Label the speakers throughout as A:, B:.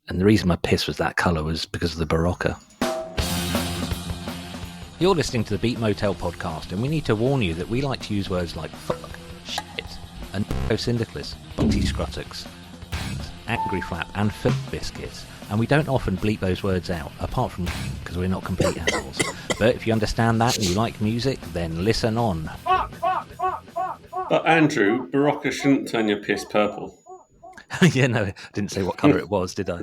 A: And the reason my piss was that colour was because of the Barocca. You're listening to the Beat Motel podcast, and we need to warn you that we like to use words like fuck, shit, and syndicalus, bunty scrutux, angry flap, and foot biscuits. And we don't often bleep those words out, apart from because we're not complete animals. But if you understand that and you like music, then listen on.
B: But Andrew, Barocca shouldn't turn your piss purple.
A: Yeah, no, I didn't say what colour it was, did I?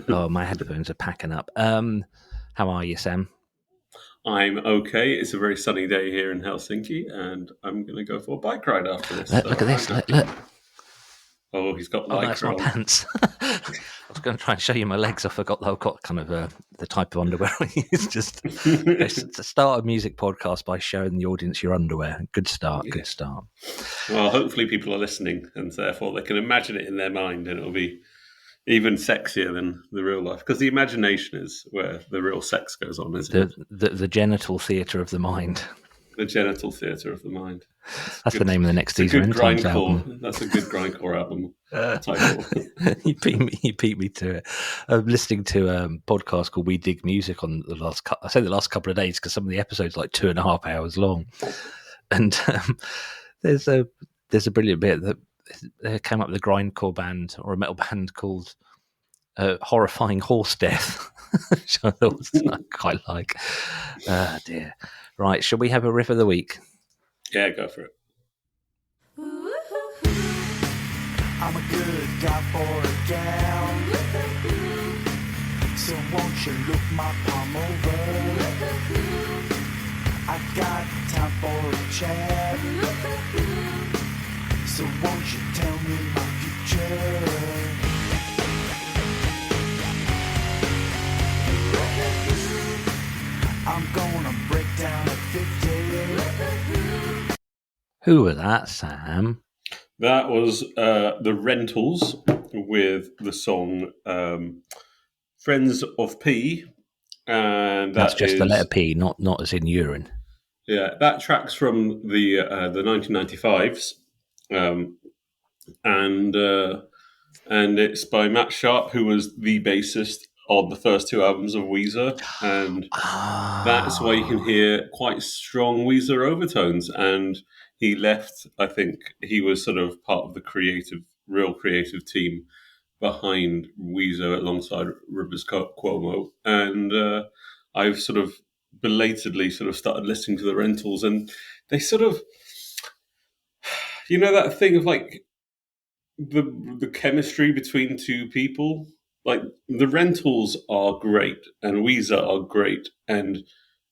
A: Oh, my headphones are packing up. How are you, Sam?
B: I'm okay. It's a very sunny day here in Helsinki, and I'm going to go for a bike ride after this.
A: Look at this. Look.
B: Oh, he's got
A: Oh, no, it's my
B: lycra on.
A: pants. I was going to try and show you my legs. I forgot that I've got kind of the type of underwear I use. Just to start a music podcast by showing the audience your underwear. Good start. Good start.
B: Well, hopefully people are listening, and therefore they can imagine it in their mind, and it'll be even sexier than the real life. Because the imagination is where the real sex goes on, isn't it?
A: The genital theatre of the mind.
B: The genital theatre of the mind.
A: That's the name of the next Deezer End Times album.
B: That's a good grindcore album title.
A: You beat me to it. I'm listening to a podcast called We Dig Music on the last couple of days because some of the episodes are like 2.5 hours long. And there's a brilliant bit that they came up with a grindcore band or a metal band called Horrifying Horse Death, which I thought was quite like. Dear. Right, shall we have a riff of the week?
B: Yeah, go for it.
C: I'm a good guy for a gal, so won't you look my palm over? I got time for a chat, so won't you tell me my future? I'm gonna break down at 50.
A: Who was that, Sam?
B: That was the Rentals with the song Friends of P. And
A: that's just the letter P, not as in urine.
B: Yeah, that track's from the 1995s. And it's by Matt Sharp, who was the bassist on the first two albums of Weezer, and that's why you can hear quite strong Weezer overtones. And he left, I think he was sort of part of the real creative team behind Weezer alongside Rivers Cuomo. And I've sort of belatedly sort of started listening to the Rentals, and they sort of, you know, that thing of like the chemistry between two people. Like, the Rentals are great, and Weezer are great, and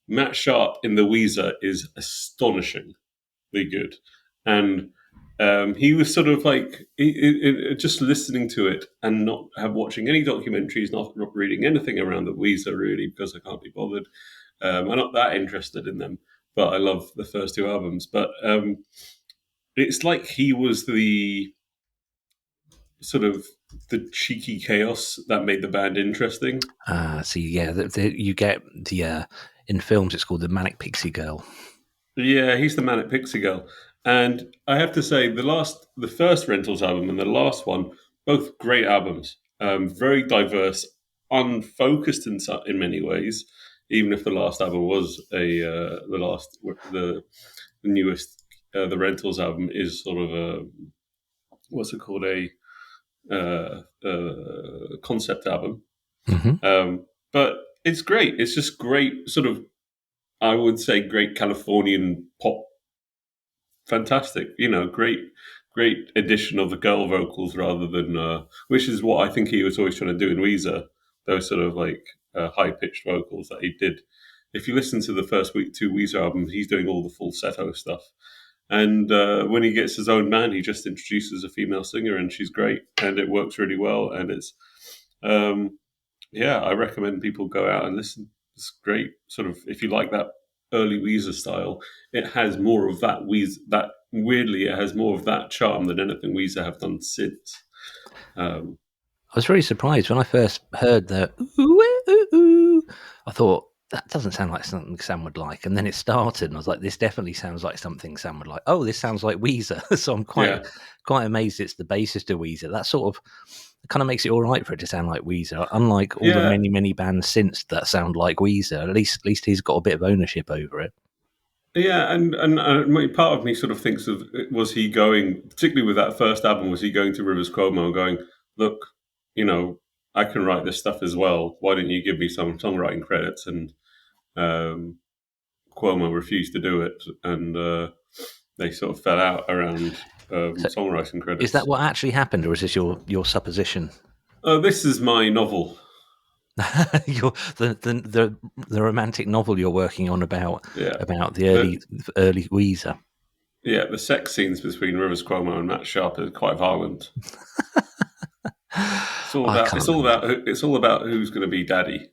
B: Matt Sharp in the Weezer is astonishingly good. And he was sort of like, just listening to it and not watching any documentaries, not reading anything around the Weezer, really, because I can't be bothered. I'm not that interested in them, but I love the first two albums. But it's like he was the sort of the cheeky chaos that made the band interesting.
A: You get the in films it's called the Manic Pixie Girl.
B: Yeah, he's the Manic Pixie Girl. And I have to say, the first Rentals album and the last one, both great albums. Very diverse, unfocused in many ways. Even if the last album was the newest, the Rentals album is sort of a, what's it called, a concept album.
A: Mm-hmm.
B: But it's great. It's just great, sort of, I would say, great Californian pop. Fantastic, you know, great addition of the girl vocals rather than, which is what I think he was always trying to do in Weezer, those sort of like high-pitched vocals that he did. If you listen to the first two Weezer albums, he's doing all the falsetto stuff. And when he gets his own band, he just introduces a female singer, and she's great, and it works really well. And it's, I recommend people go out and listen. It's great. Sort of, if you like that early Weezer style, it has more of that weirdly, it has more of that charm than anything Weezer have done since.
A: I was very surprised when I first heard the ooh. I thought, that doesn't sound like something Sam would like. And then it started, and I was like, this definitely sounds like something Sam would like. Oh, this sounds like Weezer. So I'm quite amazed it's the bassist of Weezer. That sort of, It kind of makes it all right for it to sound like Weezer. Unlike all the many bands since that sound like Weezer, at least he's got a bit of ownership over it.
B: Yeah, and part of me sort of thinks of, was he going, particularly with that first album, was he going to Rivers Cuomo and going, look, I can write this stuff as well. Why don't you give me some songwriting credits? And Cuomo refused to do it, and they sort of fell out around songwriting credits.
A: Is that what actually happened, or is this your supposition?
B: This is my novel.
A: the romantic novel you're working on about the early Weezer.
B: Yeah, the sex scenes between Rivers Cuomo and Matt Sharp are quite violent. It's all about who's going to be daddy.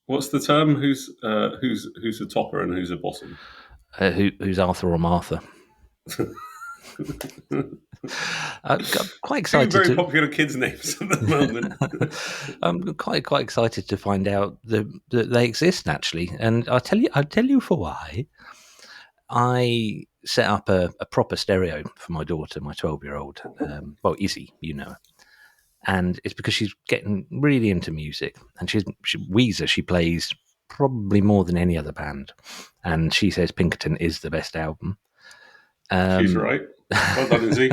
B: What's the term? Who's the topper and who's the bottom?
A: Who's Arthur or Martha? I'm quite excited.
B: Two very popular kids' names at the moment.
A: I'm quite excited to find out that they exist actually, and I'll tell you for why. I set up a proper stereo for my daughter, my 12-year-old. Izzy, her. And it's because she's getting really into music, and Weezer she plays probably more than any other band, and she says Pinkerton is the best album.
B: She's right. Well done, Izzy.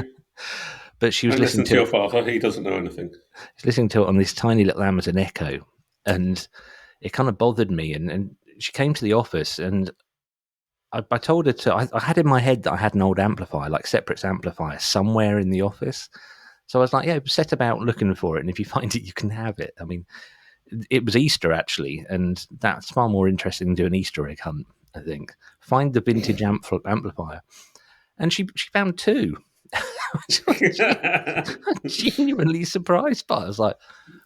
A: But she was listening to
B: your father. He doesn't know anything.
A: She's listening to it on this tiny little Amazon Echo, and it kind of bothered me. And she came to the office, and I told her I had in my head that I had an old amplifier, like Separate's amplifier, somewhere in the office. So I was like, yeah, set about looking for it, and if you find it, you can have it. I mean, it was Easter, actually, and that's far more interesting than doing an Easter egg hunt, I think. Find the vintage amplifier. And she found two. I'm genuinely surprised by it. I was like,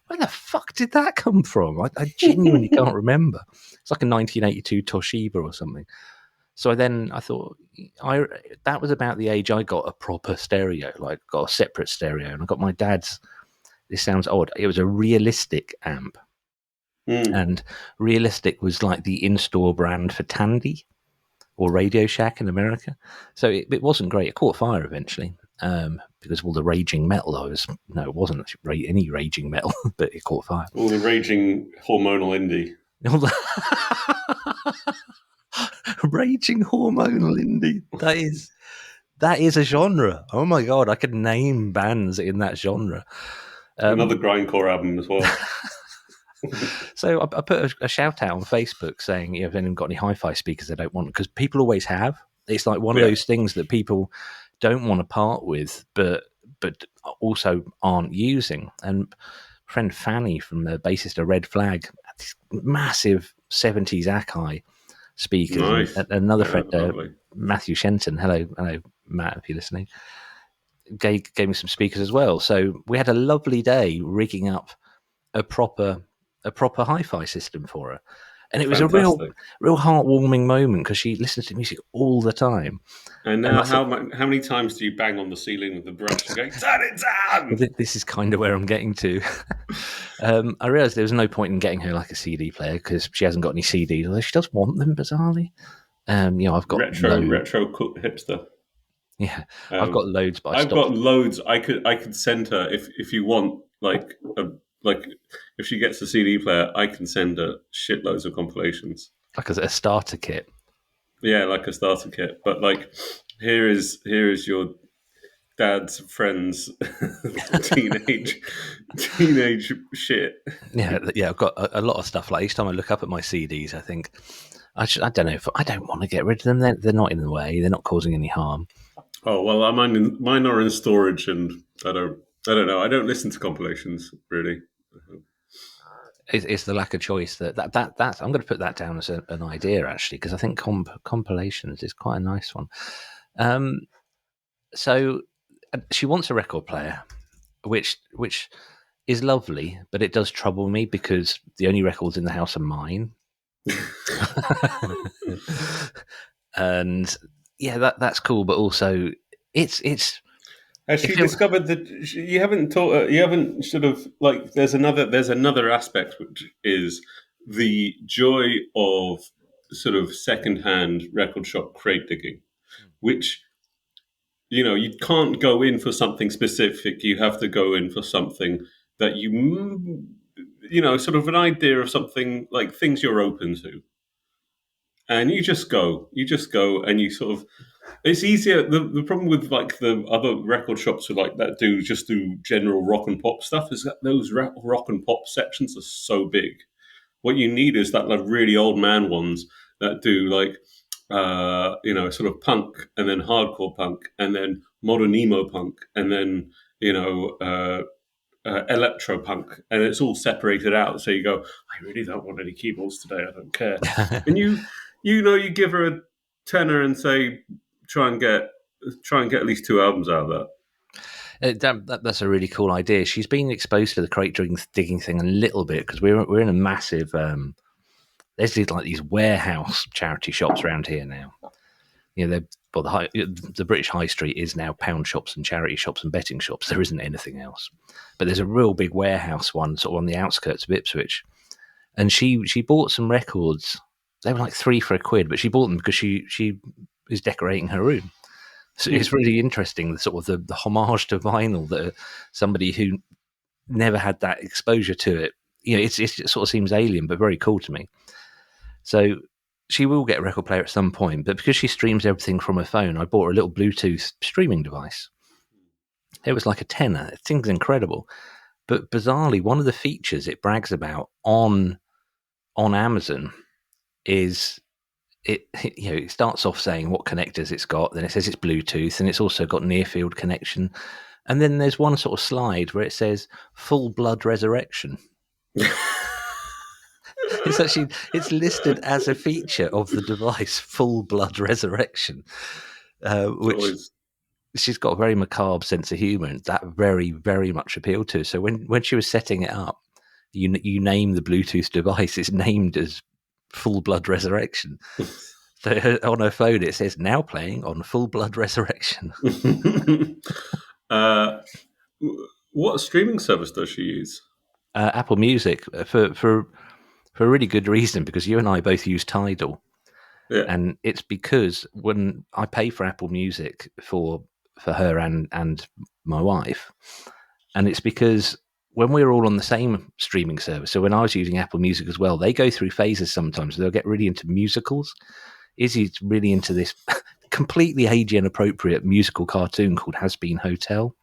A: where the fuck did that come from? I genuinely can't remember. It's like a 1982 Toshiba or something. So I thought, that was about the age I got a proper stereo, like got a separate stereo. And I got my dad's, this sounds odd, it was a Realistic amp. And Realistic was like the in-store brand for Tandy or Radio Shack in America. So it wasn't great. It caught fire eventually because of all the raging metal. It wasn't any raging metal, but it caught fire.
B: All the raging hormonal indie.
A: Raging hormonal indie. That is a genre. Oh my God, I could name bands in that genre.
B: Another grindcore album as well.
A: So I put a shout out on Facebook saying, if anyone got any hi-fi speakers they don't want, because people always have. It's like one of those things that people don't want to part with, but also aren't using. And friend Fanny, from the bassist of Red Flag, had these massive 70s Akai speakers.
B: Nice.
A: And another friend, Matthew Shenton, hello Matt, if you're listening, gave me some speakers as well. So we had a lovely day rigging up a proper hi-fi system for her, and it was
B: fantastic.
A: a real heartwarming moment because she listens to music all the time.
B: And now, how many times do you bang on the ceiling with the brush and go, turn it down?
A: This is kind of where I'm getting to. I realised there was no point in getting her like a CD player because she hasn't got any CDs, although she does want them bizarrely. I've got
B: retro cool hipster.
A: Yeah, I've got loads, but
B: I've got loads. I could send her if you want, like if she gets a CD player, I can send her shitloads of compilations,
A: like a starter kit.
B: Yeah, like a starter kit. But like, here is your dad's friend's teenage shit.
A: Yeah. I've got a lot of stuff. Like each time I look up at my CDs, I think I don't know if I don't want to get rid of them. They're not in the way. They're not causing any harm.
B: Oh well, mine are in storage, and I don't know. I don't listen to compilations really.
A: It's the lack of choice that's. I'm going to put that down as an idea actually, because I think compilations is quite a nice one. So she wants a record player, which is lovely, but it does trouble me because the only records in the house are mine. And yeah, that's cool, but also it's.
B: Has she discovered that you haven't taught? You haven't sort of like. There's another aspect, which is the joy of sort of secondhand record shop crate digging, which you can't go in for something specific. You have to go in for something that sort of an idea of something, like things you're open to. And you just go, and you sort of, it's easier. The problem with like the other record shops who like that do general rock and pop stuff is that those rock and pop sections are so big. What you need is that like really old man ones that do like, sort of punk and then hardcore punk and then modern emo punk and then, electro punk, and it's all separated out. So you go, I really don't want any keyboards today. I don't care. And you give her a tenner and say, try and get at least 2 albums out of that.
A: That's a really cool idea. She's been exposed to the crate digging thing a little bit because we're in a massive. There's these warehouse charity shops around here now. The British High Street is now pound shops and charity shops and betting shops. There isn't anything else. But there's a real big warehouse one sort of on the outskirts of Ipswich. And she bought some records. They were like £3 for £1, but she bought them because she is decorating her room. So it's really interesting, the homage to vinyl that somebody who never had that exposure to it, it sort of seems alien, but very cool to me. So she will get a record player at some point, but because she streams everything from her phone, I bought her a little Bluetooth streaming device. It was like a tenner. It thing's incredible. But bizarrely, one of the features it brags about on Amazon is it starts off saying what connectors it's got, then it says it's Bluetooth, and it's also got near field connection. And then there's one sort of slide where it says full blood resurrection. It's listed as a feature of the device, full blood resurrection, which she's got a very macabre sense of humor, and that very, very much appealed to her. So when she was setting it up, you name the Bluetooth device, it's named as full blood resurrection. So on her phone it says now playing on full blood resurrection.
B: What streaming service does she use?
A: Apple Music, for a really good reason, because you and I both use Tidal.
B: Yeah.
A: And it's because when I pay for Apple Music for her and my wife, and it's because when we're all on the same streaming service, so when I was using Apple Music as well, they go through phases sometimes. They'll get really into musicals. Izzy's really into this completely age inappropriate musical cartoon called Has Been Hotel.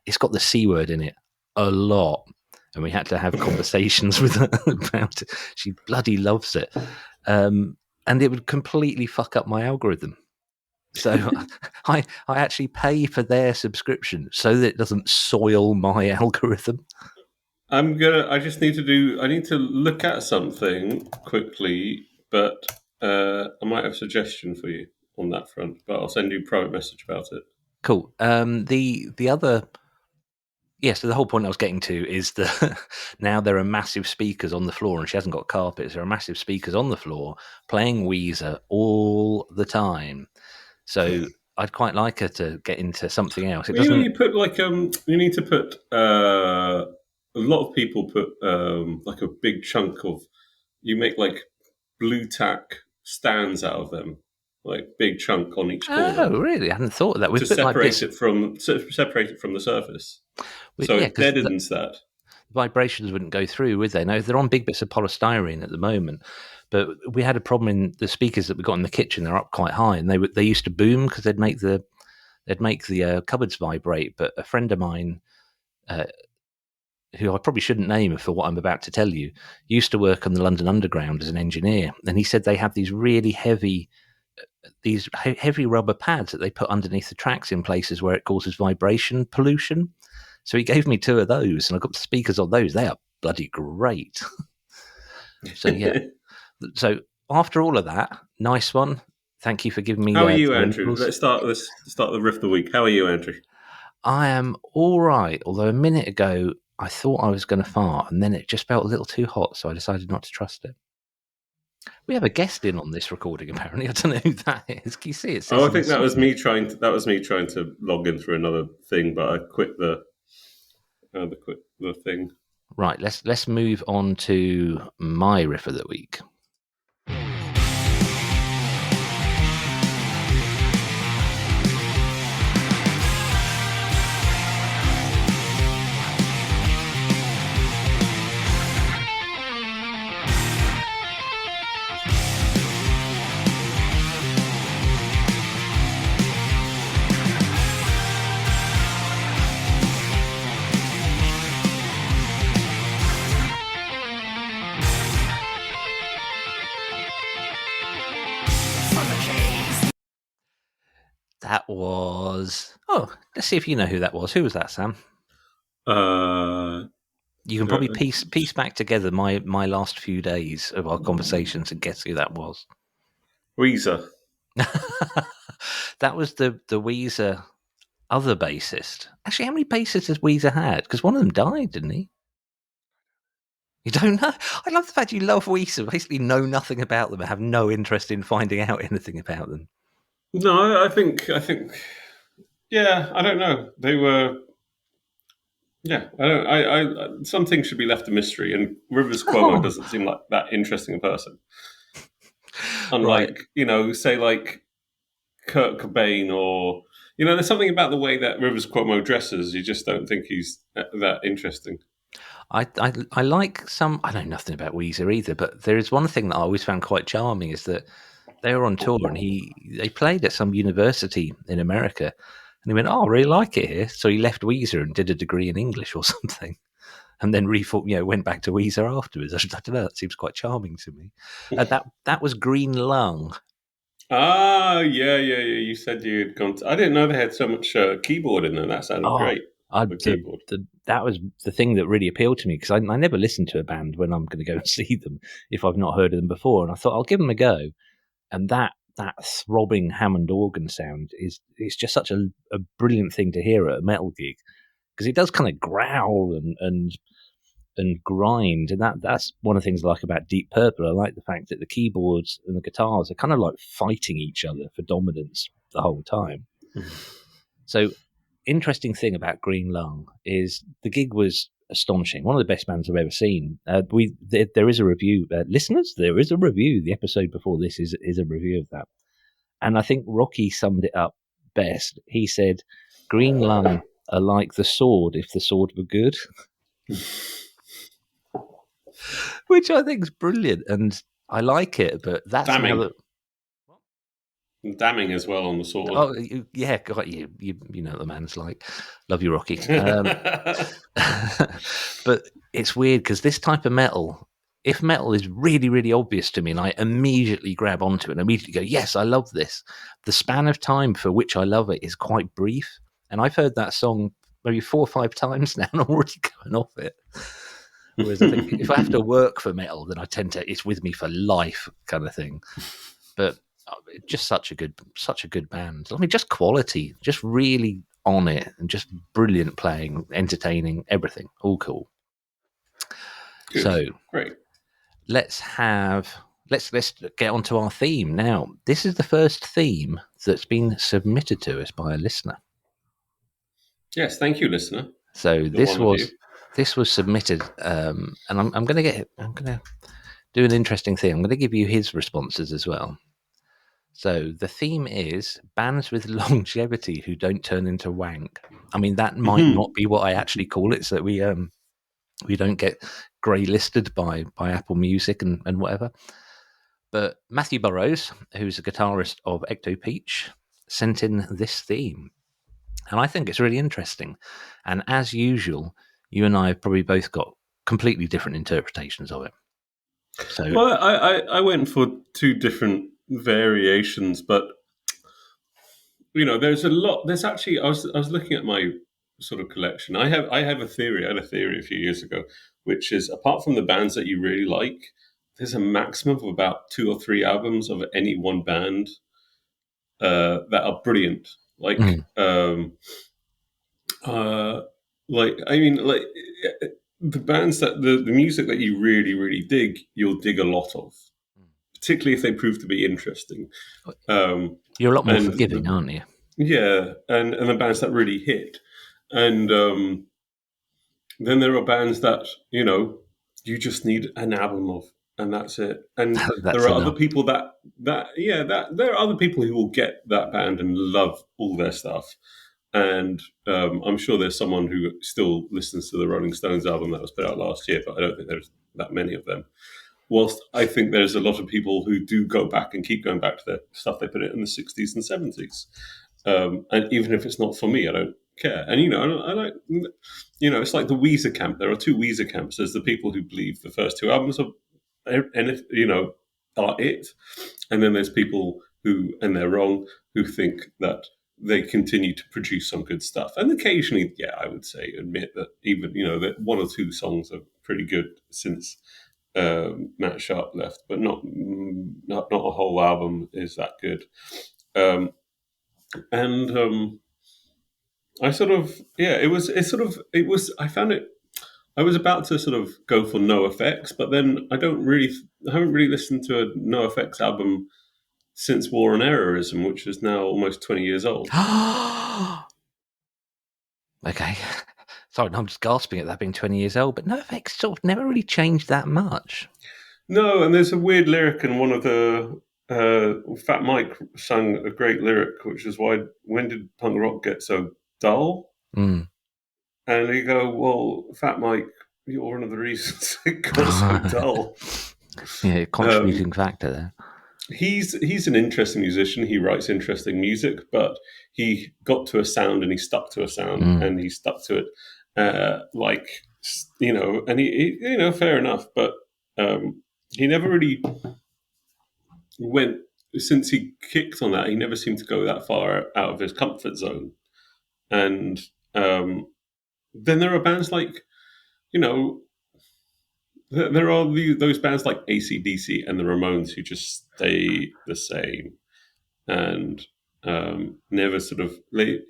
A: It's got the C word in it a lot, and we had to have conversations with her about it. She bloody loves it. And it would completely fuck up my algorithm. So I actually pay for their subscription so that it doesn't soil my algorithm.
B: I need to look at something quickly, but I might have a suggestion for you on that front, but I'll send you a private message about it.
A: Cool. The other... Yeah, so the whole point I was getting to is that now there are massive speakers on the floor, and she hasn't got carpets. There are massive speakers on the floor playing Weezer all the time. So I'd quite like her to get into something else.
B: You need to put a lot of people put like a big chunk of, you make like blue tack stands out of them, like big chunk on each corner.
A: Oh, really? I hadn't thought of that.
B: To separate it from the surface. So it deadens that.
A: Vibrations wouldn't go through, would they? No, they're on big bits of polystyrene at the moment. But we had a problem in the speakers that we got in the kitchen. They're up quite high, and they used to boom because they'd make the cupboards vibrate. But a friend of mine, who I probably shouldn't name for what I'm about to tell you, used to work on the London Underground as an engineer, and he said they have these really heavy rubber pads that they put underneath the tracks in places where it causes vibration pollution. So he gave me 2 of those, and I got the speakers on those. They are bloody great. So yeah. So after all of that, nice one. Thank you for giving me.
B: How are you, Andrew? Let's start the riff of the week. How are you, Andrew?
A: I am all right. Although a minute ago I thought I was going to fart, and then it just felt a little too hot, so I decided not to trust it. We have a guest in on this recording, apparently. I don't know who that is. Can you see it?
B: I think that was me trying to log in through another thing, but I quit the thing.
A: Right. Let's move on to my riff of the week. That was... Oh, let's see if you know who that was. Who was that, Sam? You can probably piece back together my last few days of our conversations and guess who that was.
B: Weezer.
A: That was the Weezer other bassist. Actually, how many bassists has Weezer had? Because one of them died, didn't he? You don't know? I love the fact you love Weezer, basically know nothing about them and have no interest in finding out anything about them.
B: No, I think, yeah, I don't know. They were, yeah, some things should be left a mystery, and Rivers Cuomo doesn't seem like that interesting a person. Unlike, say like Kurt Cobain or, there's something about the way that Rivers Cuomo dresses. You just don't think he's that interesting.
A: I like some... I know nothing about Weezer either, but there is one thing that I always found quite charming is that they were on tour and they played at some university in America, and he went, "Oh, I really like it here." So he left Weezer and did a degree in English or something, and then went back to Weezer afterwards. I don't know. That seems quite charming to me. That was Green Lung.
B: Ah, yeah. You said you had gone. I didn't know they had so much keyboard in there. That sounded great.
A: That was the thing that really appealed to me, because I never listen to a band when I'm going to go and see them if I've not heard of them before, and I thought I'll give them a go. And that throbbing Hammond organ sound is just such a brilliant thing to hear at a metal gig, because it does kind of growl and grind, and that's one of the things I like about Deep Purple. I like the fact that the keyboards and the guitars are kind of like fighting each other for dominance the whole time. So, interesting thing about Green Lung is the gig was astonishing. One of the best bands I've ever seen. There is a review, listeners. There is a review. The episode before this is a review of that, and I think Rocky summed it up best. He said, "Green Lung are like the sword if the sword were good," which I think is brilliant, and I like it. But that's
B: damning. Damning as well on the sword.
A: Oh yeah, got you. You know what the man's like. Love you, Rocky. But it's weird because this type of metal, if metal is really, really obvious to me and I immediately grab onto it and immediately go, yes, I love this, the span of time for which I love it is quite brief. And I've heard that song maybe 4 or 5 times now and I'm already going off it. Whereas I think if I have to work for metal, then I tend to, it's with me for life kind of thing. But just such a good band. I mean, just quality, just really on it, and just brilliant playing, entertaining, everything, all cool.
B: Good.
A: So
B: great.
A: Let's get onto our theme now. This is the first theme that's been submitted to us by a listener.
B: Yes, thank you, listener.
A: So this was submitted, and I'm going to do an interesting thing. I'm going to give you his responses as well. So the theme is bands with longevity who don't turn into wank. I mean, that might not be what I actually call it, so that we don't get grey listed by Apple Music and whatever. But Matthew Burrows, who's a guitarist of Ecto Peach, sent in this theme, and I think it's really interesting. And as usual, you and I have probably both got completely different interpretations of it. So,
B: well, I went for 2 different variations, but there's a lot. There's actually I was looking at my sort of collection. I had a theory a few years ago, which is apart from the bands that you really like, there's a maximum of about 2 or 3 albums of any one band that are brilliant. The bands that the music that you really, really dig, you'll dig a lot of, particularly if they prove to be interesting.
A: You're a lot more forgiving, aren't you?
B: Yeah, and the bands that really hit. And then there are bands that, you just need an album of, and that's it. And there are other people there are other people who will get that band and love all their stuff. And I'm sure there's someone who still listens to the Rolling Stones album that was put out last year, but I don't think there's that many of them. Whilst I think there's a lot of people who do go back and keep going back to the stuff they put in the 60s and 70s. And even if it's not for me, I don't care. And, I like, it's like the Weezer camp. There are 2 Weezer camps. There's the people who believe the first 2 albums are it. And then there's people who, and they're wrong, who think that they continue to produce some good stuff. And occasionally, yeah, I would say admit that even that one or two songs are pretty good since Matt Sharp left, but not a whole album is that good. I sort of I found it. I was about to sort of go for NoFX, but then I haven't really listened to a NoFX album since War on Errorism, which is now almost 20 years old.
A: Okay. Sorry, I'm just gasping at that being 20 years old, but NoFX sort of never really changed that much.
B: No, and there's a weird lyric in one of the Fat Mike sang a great lyric, which is when did punk rock get so dull?
A: Mm.
B: And you go, well, Fat Mike, you're one of the reasons it got so dull.
A: Yeah, contributing factor there.
B: He's an interesting musician. He writes interesting music, but he got to a sound and he stuck to a sound and he stuck to it, and he fair enough. But he never really went, since he kicked on that. He never seemed to go that far out of his comfort zone. And then there are bands like, there are those bands like AC/DC and the Ramones who just stay the same and never sort of, and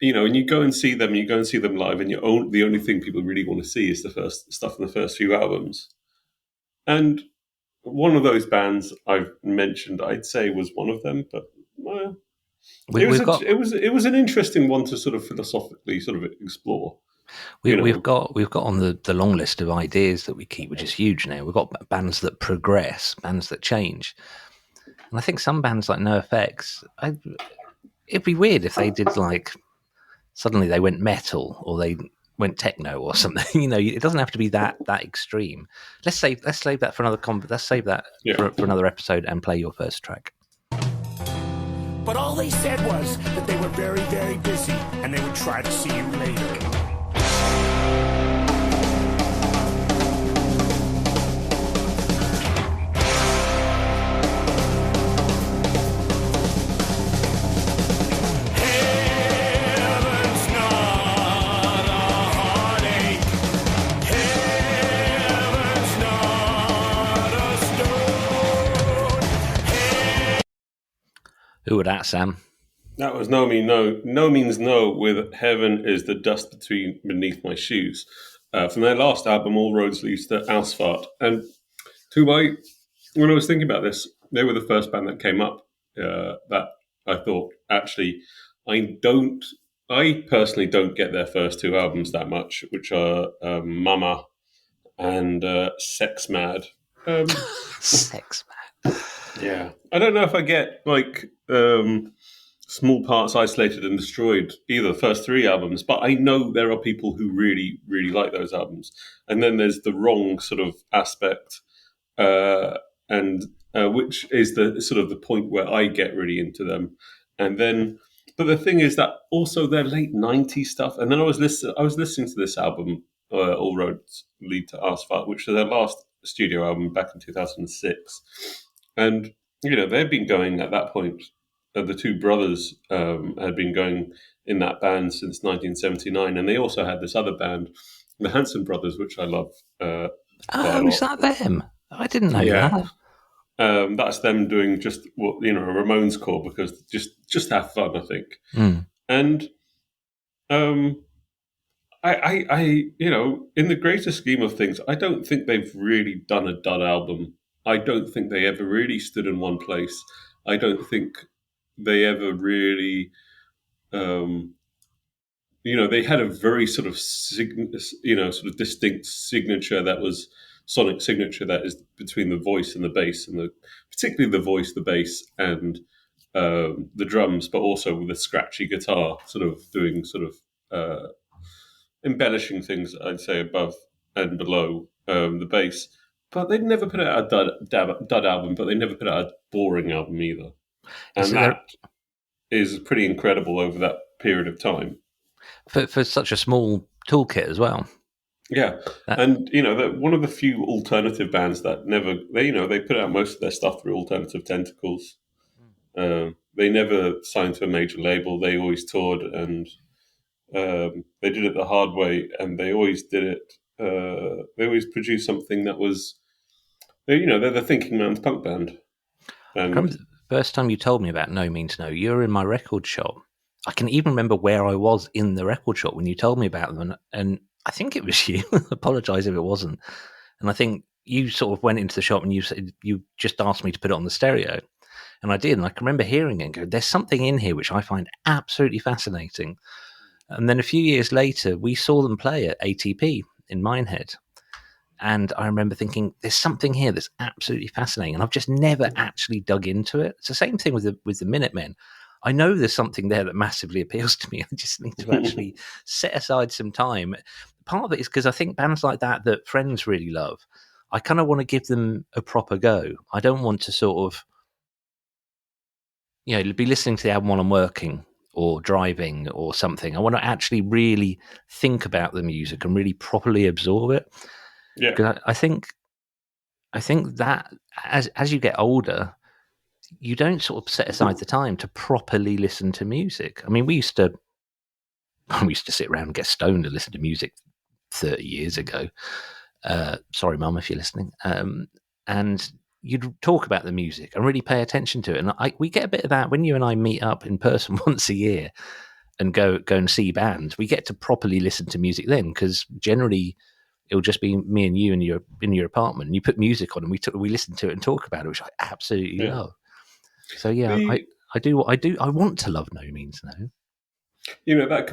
B: you go and see them live, and the only thing people really want to see is the first stuff in the first few albums. And one of those bands I've mentioned, I'd say, was one of them, but it was an interesting one to sort of philosophically sort of explore.
A: We've got on the long list of ideas that we keep, which is huge now. We've got bands that progress, bands that change, and I think some bands like NoFX, it'd be weird if they did like suddenly they went metal or they went techno or something. It doesn't have to be that extreme. Let's save that for another let's save that for another episode and play your first track.
C: But all they said was that they were very, very busy and they would try to see you later.
A: Who would that, Sam?
B: That was No Means No with Heaven is the Dust Beneath My Shoes. From their last album, All Roads Lead to Asphalt. And when I was thinking about this, they were the first band that came up that I thought, actually, I personally don't get their first two albums that much, which are Mama and Sex Mad.
A: Sex Mad.
B: Yeah. I don't know if I get Small Parts, Isolated and Destroyed, either the first three albums, but I know there are people who really, really like those albums. And then there's the Wrong sort of aspect, which is the sort of the point where I get really into them. And then, but the thing is that also their late 90s stuff. And then I was listening to this album, All Roads Lead to Asphalt, which was their last studio album back in 2006. And, they'd been going at that point, the two brothers had been going in that band since 1979. And they also had this other band, the Hanson Brothers, which I love.
A: Is that them? I didn't know that.
B: That's them doing just what, a Ramones core, because just have fun, I think. And I in the greater scheme of things, I don't think they've really done a dud album. I don't think they ever really stood in one place. I don't think they ever really, they had a very sort of, distinct signature that was sonic signature that is between the voice and the bass, and particularly the voice, the bass, and the drums, but also with the scratchy guitar, sort of doing embellishing things, I'd say, above and below the bass. But they never put out a dud album, but they never put out a boring album either. And that is pretty incredible over that period of time.
A: For such a small toolkit as well.
B: Yeah. And, one of the few alternative bands that never, they put out most of their stuff through Alternative Tentacles. They never signed to a major label. They always toured, and they did it the hard way, and they always did it. They always produced something that was, they're the thinking man's punk band.
A: I
B: And
A: remember the first time you told me about No Means No, you were in my record shop. I can even remember where I was in the record shop when you told me about them, and I think it was you. Apologise if it wasn't. And I think you sort of went into the shop and you said you just asked me to put it on the stereo, and I did. And I can remember hearing it and go, "There's something in here which I find absolutely fascinating." And then a few years later, we saw them play at ATP in Minehead. And I remember thinking, there's something here that's absolutely fascinating. And I've just never actually dug into it. It's the same thing with the Minutemen. I know there's something there that massively appeals to me. I just need to actually set aside some time. Part of it is because I think bands like that friends really love, I kind of want to give them a proper go. I don't want to sort of, be listening to the album while I'm working or driving or something. I want to actually really think about the music and really properly absorb it.
B: yeah,
A: Because I think that as you get older, you don't sort of set aside the time to properly listen to music. I mean, we used to sit around and get stoned and listen to music 30 years ago. Sorry, Mum, if you're listening. And you'd talk about the music and really pay attention to it. And we get a bit of that when you and I meet up in person once a year and go and see bands. We get to properly listen to music then, because generally it'll just be me and you in your apartment, and you put music on and we listen to it and talk about it, which I absolutely love. So yeah, I do. I want to love No Means No.
B: That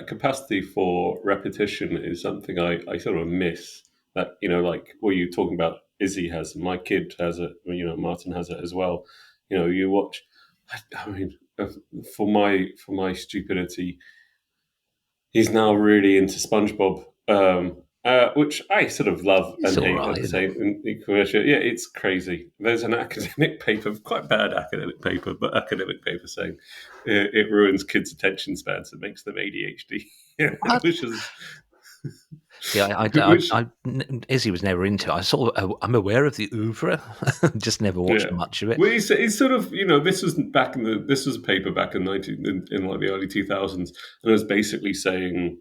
B: capacity for repetition is something I sort of miss. That, like what you're talking about, Izzy has, my kid has it, Martin has it as well. You watch, I mean, for my stupidity, he's now really into SpongeBob, which I sort of love
A: It's
B: and hate
A: all right,
B: at the
A: isn't
B: same. Yeah, it's crazy. There's an academic paper, quite bad academic paper, saying it ruins kids' attention spans. It makes them ADHD.
A: What?
B: Which is.
A: See, Izzy was never into it. I'm aware of the oeuvre, just never watched much of it.
B: Well, it's sort of, this was a paper back in like the early 2000s, and it was basically saying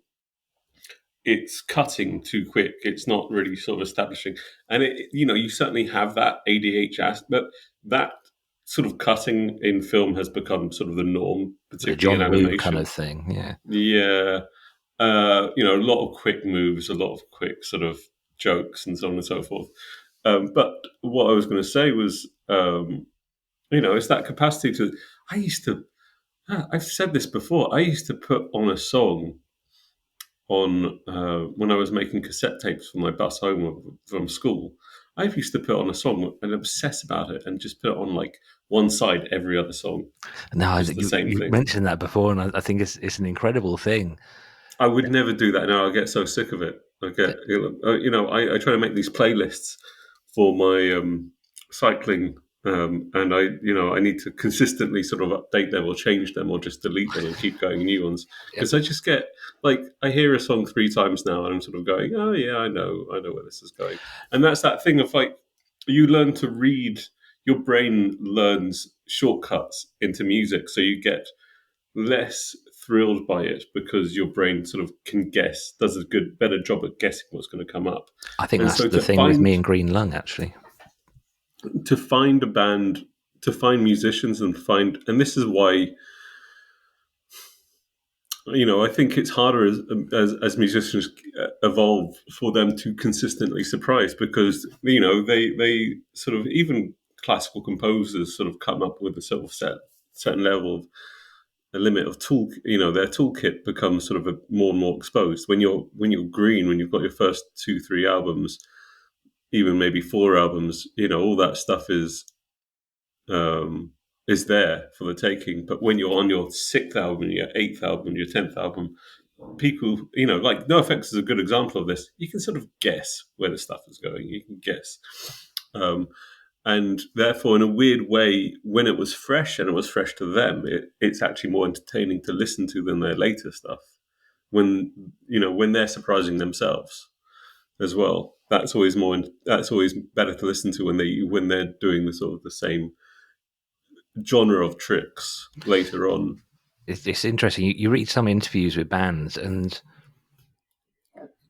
B: it's cutting too quick. It's not really sort of establishing, and you certainly have that ADH aspect, but that sort of cutting in film has become sort of the norm,
A: The
B: particularly
A: John
B: in
A: Woo
B: animation.
A: kind of thing, yeah.
B: Yeah. A lot of quick moves, a lot of quick sort of jokes, and so on and so forth. But what I was going to say was, it's that capacity to. I've said this before. I used to put on a song on when I was making cassette tapes for my bus home from school. I used to put on a song and obsess about it, and just put it on like one side every other song.
A: No,
B: Just the same
A: you
B: thing.
A: mentioned that before, and I think it's an incredible thing.
B: I would never do that now. I get so sick of it. I I try to make these playlists for my cycling, and I need to consistently sort of update them or change them or just delete them and keep going new ones, because I just get I hear a song 3 times now and I'm sort of going, oh yeah, I know where this is going, and that's that thing of you learn to read. Your brain learns shortcuts into music, so you get less thrilled by it because your brain sort of can guess, does a better job at guessing what's going to come up.
A: I think that's the thing with me and Green Lung, actually.
B: To find a band, to find musicians, and this is why I think it's harder as musicians evolve for them to consistently surprise, because they sort of, even classical composers sort of come up with a sort of certain level of the limit of their toolkit becomes sort of more and more exposed. When you're green, when you've got your first 2-3 albums, even maybe 4 albums, all that stuff is there for the taking. But when you're on your 6th album, your 8th album, your 10th album, people, like NoFX is a good example of this. You can sort of guess where the stuff is going. You can guess. And therefore, in a weird way, when it was fresh and it was fresh to them, it's actually more entertaining to listen to than their later stuff. When they're surprising themselves as well, that's always better to listen to when they're doing the sort of the same genre of tricks later on.
A: It's interesting. You read some interviews with bands, and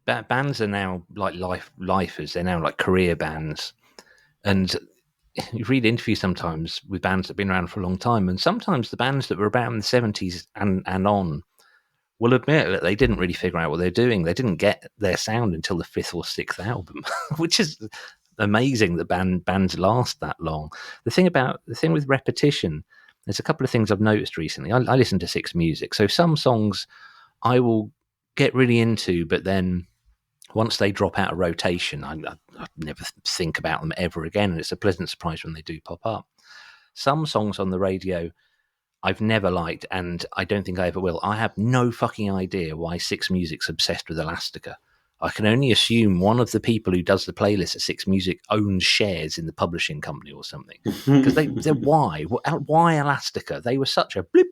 A: bands are now like lifers. They're now like career bands, and you read interviews sometimes with bands that have been around for a long time, and sometimes the bands that were about in the 70s and on will admit that they didn't really figure out what they're doing. They didn't get their sound until the 5th or 6th album, which is amazing that bands last that long. The thing with repetition, there's a couple of things I've noticed recently. I listen to Six Music, so some songs I will get really into, but then once they drop out of rotation, I never think about them ever again, and it's a pleasant surprise when they do pop up. Some songs on the radio I've never liked, and I don't think I ever will. I have no fucking idea why Six Music's obsessed with Elastica. I can only assume one of the people who does the playlist at Six Music owns shares in the publishing company or something. Because they're why Elastica? They were such a blip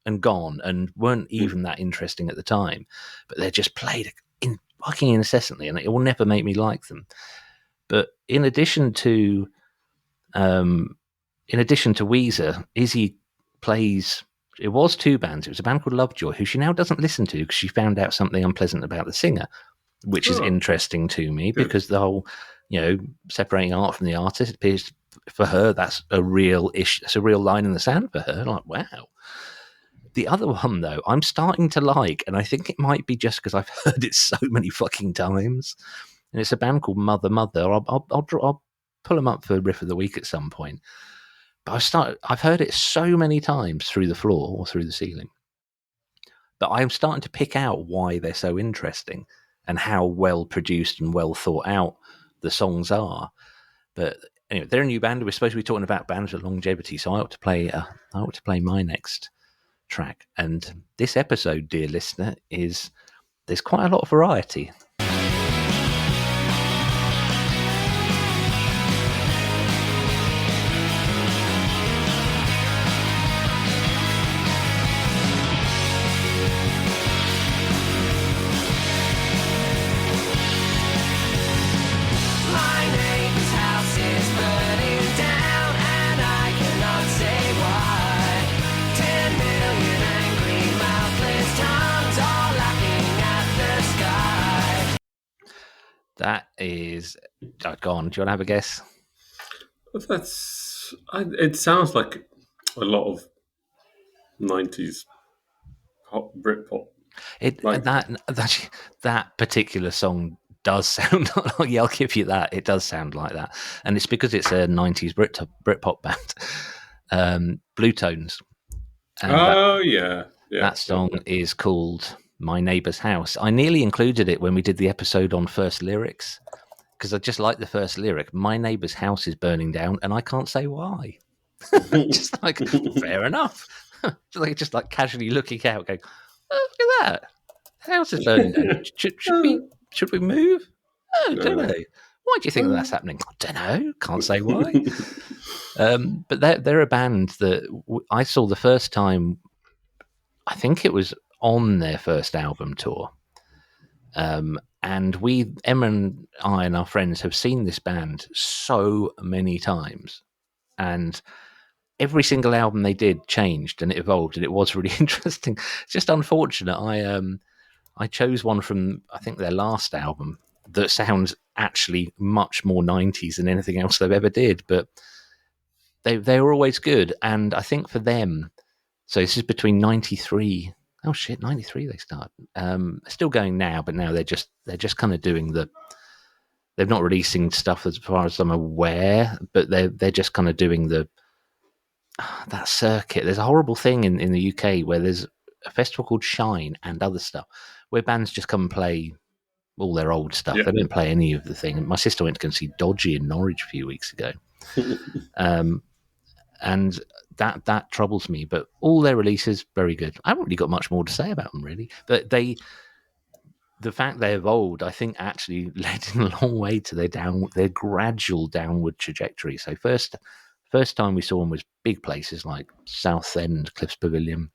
A: and gone, and weren't even that interesting at the time. But they're just played fucking incessantly, and it will never make me like them. But in addition to Weezer, Izzy plays. It was 2 bands. It was a band called Lovejoy, who she now doesn't listen to because she found out something unpleasant about the singer, which is interesting to me because the whole, separating art from the artist, it appears for her that's a real issue. It's a real line in the sand for her. Like, wow. The other one, though, I'm starting to like, and I think it might be just because I've heard it so many fucking times. And it's a band called Mother Mother. I'll pull them up for Riff of the Week at some point. But I've heard it so many times through the floor or through the ceiling. But I'm starting to pick out why they're so interesting and how well produced and well thought out the songs are. But anyway, they're a new band. We're supposed to be talking about bands with longevity, so I ought to play my next track. And this episode, dear listener, there's quite a lot of variety. That is gone. Do you want to have a guess?
B: It sounds like a lot of 90s Britpop.
A: That particular song does sound like, yeah, I'll give you that. It does sound like that. And it's because it's a 90s Britpop band. Bluetones.
B: And
A: that song is called My Neighbour's House. I nearly included it when we did the episode on first lyrics because I just like the first lyric. My neighbour's house is burning down and I can't say why. Just like, fair enough. just like casually looking out going, oh, look at that. The house is burning down. Should we move? Oh, don't know. Why do you think that's happening? I don't know. Can't say why. But they're a band that I saw the first time. I think it was on their first album tour. And Emma and I and our friends have seen this band so many times. And every single album they did changed and it evolved, and it was really interesting. It's just unfortunate. I chose one from, I think, their last album that sounds actually much more 90s than anything else they've ever did, but they were always good. And I think for them, so this is between 93. Oh shit, 93 they started. Still going now, but now they're just kind of doing they're not releasing stuff as far as I'm aware, but they're just kind of doing that circuit. There's a horrible thing in the UK where there's a festival called Shine and other stuff where bands just come and play all their old stuff. They don't play any of the thing. My sister went to go and see Dodgy in Norwich a few weeks ago. And that troubles me, but all their releases, very good. I haven't really got much more to say about them, really. But the fact they evolved, I think, actually led in a long way to their gradual downward trajectory. So first time we saw them was big places like Southend, Cliffs Pavilion,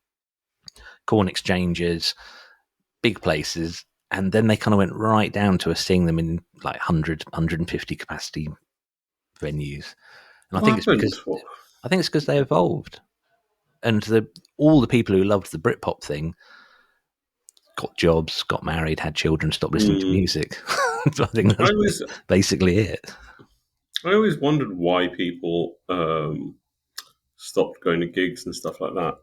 A: Corn Exchanges, big places. And then they kind of went right down to us seeing them in like 100, 150 capacity venues. And I think it's because I think it's because they evolved, and all the people who loved the Britpop thing got jobs, got married, had children, stopped listening to music. So I think that's basically it.
B: I always wondered why people stopped going to gigs and stuff like that.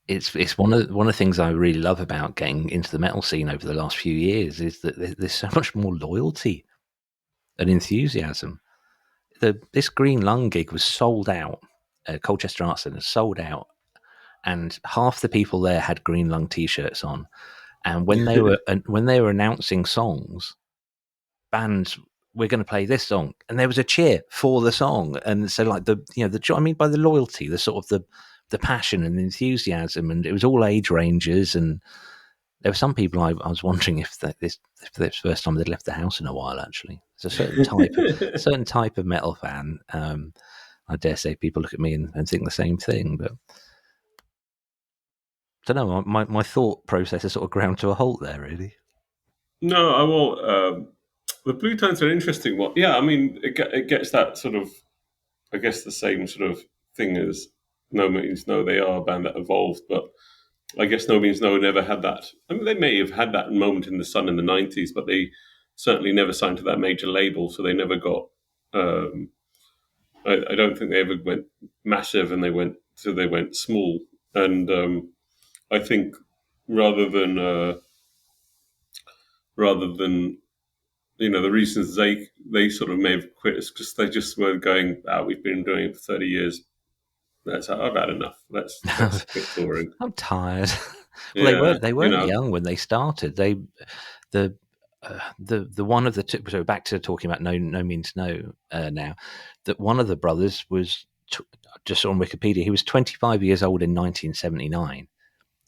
A: It's one of the things I really love about getting into the metal scene over the last few years is that there's so much more loyalty and enthusiasm. This Green Lung gig was sold out. Colchester Arts Centre sold out, and half the people there had Green Lung T-shirts on. And when they were announcing songs, bands, we're going to play this song, and there was a cheer for the song. And so, like I mean, by the loyalty, the sort of the passion and enthusiasm, and it was all age ranges. And there were some people I was wondering if this the first time they'd left the house in a while. Actually, it's a certain type of metal fan. I dare say people look at me and think the same thing, but I don't know. My thought process is sort of ground to a halt there, really.
B: No, I will. The Bluetones are an interesting one. Yeah, I mean, it gets that sort of, I guess, the same sort of thing as No Means No. They are a band that evolved, but I guess No Means No never had that. I mean, they may have had that moment in the sun in the 90s, but they certainly never signed to that major label, so they never got... I don't think they ever went massive, and they went small. And I think rather than the reasons they sort of may have quit is because they just were going, we've been doing it for 30 years. I've had enough. Let's quit touring.
A: I'm tired. Well, they weren't young when they started. The one of the two, so back to talking about No Means No now, that one of the brothers was just on Wikipedia, he was 25 years old in 1979.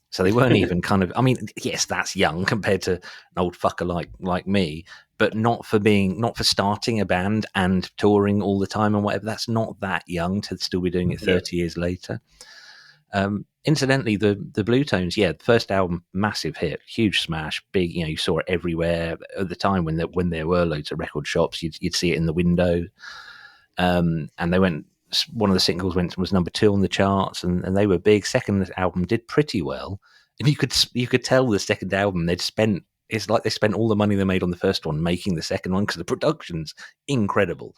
A: So they weren't even kind of, I mean, yes, that's young compared to an old fucker like me, but not for starting a band and touring all the time and whatever. That's not that young to still be doing it 30 years later. Incidentally, the Bluetones, the first album, massive hit, huge smash, big. You saw it everywhere at the time when there were loads of record shops. You'd see it in the window, and they went. One of the singles was number 2 on the charts, and they were big. Second album did pretty well, and you could tell the second album it's like they spent all the money they made on the first one making the second one, because the production's incredible,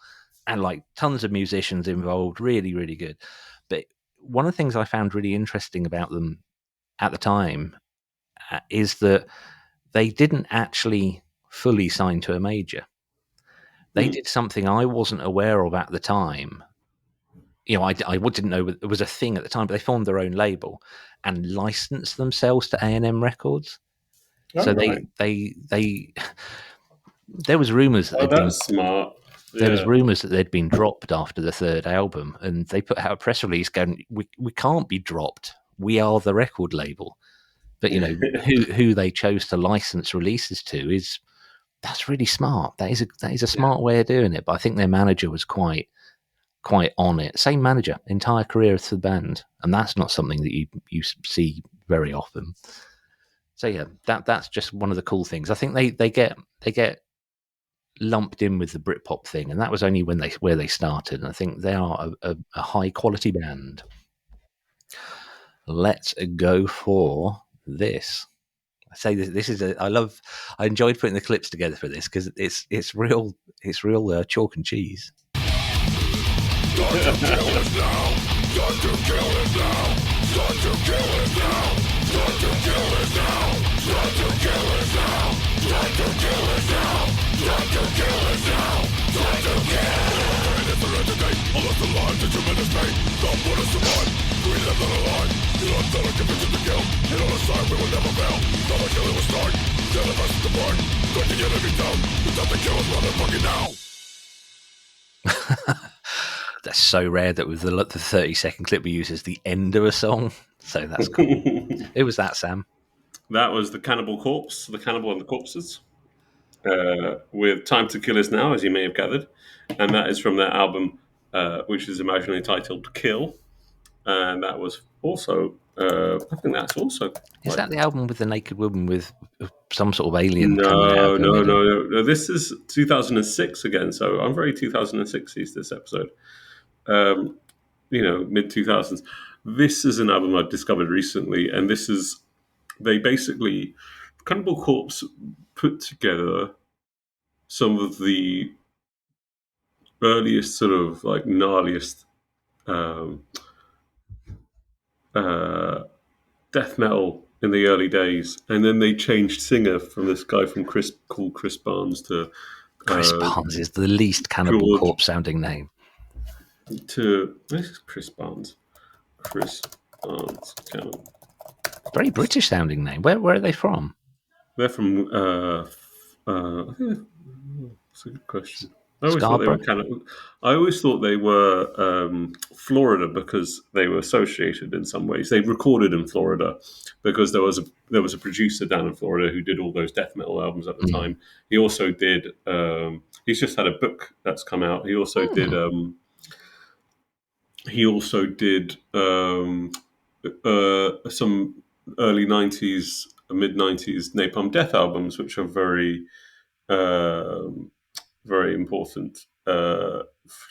A: and like tons of musicians involved, really, really good. But one of the things I found really interesting about them at the time is that they didn't actually fully sign to a major. They did something I wasn't aware of at the time. I didn't know it was a thing at the time, but they formed their own label and licensed themselves to A&M Records. So right. they there was rumors that
B: that was smart.
A: There was rumours that they'd been dropped after the third album, and they put out a press release going, "We can't be dropped. We are the record label." But who they chose to license releases to that's really smart. That is a smart way of doing it. But I think their manager was quite on it. Same manager, entire career to the band, and that's not something that you see very often. So that's just one of the cool things. I think they get lumped in with the Britpop thing, and that was only where they started. And I think they are a high quality band. Let's go for this. I say this is I enjoyed putting the clips together for this because it's real chalk and cheese.
C: Start to kill us now. Start to kill us now. Start to kill us now. Start to kill us now. Start to kill us now. Start to kill us now. Start to kill us now. Start to kill. And it's a red today. All of the lives that tremendous pain. Don't put us to mind. We live on a line. You know that I'm convinced to kill. Hit on a side, we will never fail. Stop a killing will start. Tell the rest of the burn. Going to get every down. Without the kill us, motherfucking now.
A: That's so rare that with the 30-second clip we use as the end of a song. So that's cool. It was that, Sam.
B: That was the Cannibal Corpse, the Cannibal and the Corpses, with Time to Kill Us Now, as you may have gathered. And that is from their album, which is originally titled Kill. And that was also, I think that's also...
A: Is that the album with the naked woman with some sort of alien coming out?
B: No. This is 2006 again, so I'm very 2006-y this episode. mid 2000s. This is an album I've discovered recently, and they basically, Cannibal Corpse put together some of the earliest sort of like gnarliest um, death metal in the early days, and then they changed singer from this guy called Chris Barnes to
A: Chris Barnes is the least Cannibal
B: George
A: Corpse sounding name.
B: this is Chris Barnes. Chris Barnes Cannibal.
A: Very British sounding name. Where are they from?
B: They're from. I think that's a good question. I always thought they were Florida because they were associated in some ways. They recorded in Florida because there was a producer down in Florida who did all those death metal albums at the time. He also did. He's just had a book that's come out. He also did. Some early 90s, mid 90s Napalm Death albums, which are very, very important to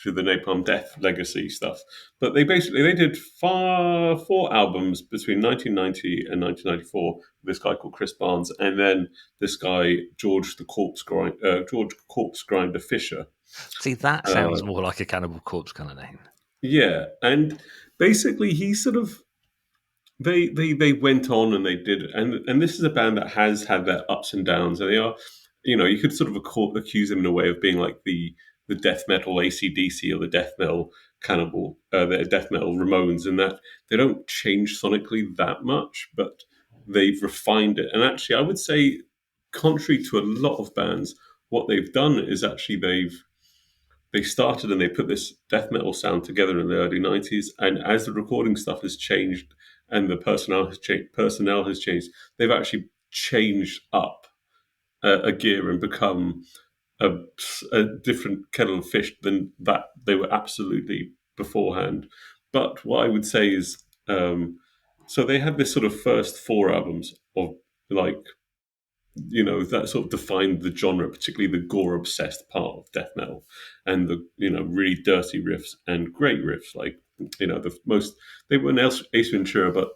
B: the Napalm Death legacy stuff. But they did 4 albums between 1990 and 1994. This guy called Chris Barnes, and then this guy George Corpse Grinder Fisher.
A: See, that sounds more like a Cannibal Corpse kind of name.
B: Yeah, and basically he sort of they went on and they did, and this is a band that has had their ups and downs, and they are, you could sort of accuse them in a way of being like the death metal AC/DC or the death metal Cannibal, the death metal Ramones, in that they don't change sonically that much, but they've refined it. And actually, I would say, contrary to a lot of bands, what they've done is actually they started and they put this death metal sound together in the early 90s, and as the recording stuff has changed and the personnel has changed, they've actually changed up a gear and become a different kettle of fish than that they were absolutely beforehand. But what I would say is, so they had this sort of first 4 albums of like, that sort of defined the genre, particularly the gore-obsessed part of death metal, and the really dirty riffs and great riffs, like they were an Ace Ventura, but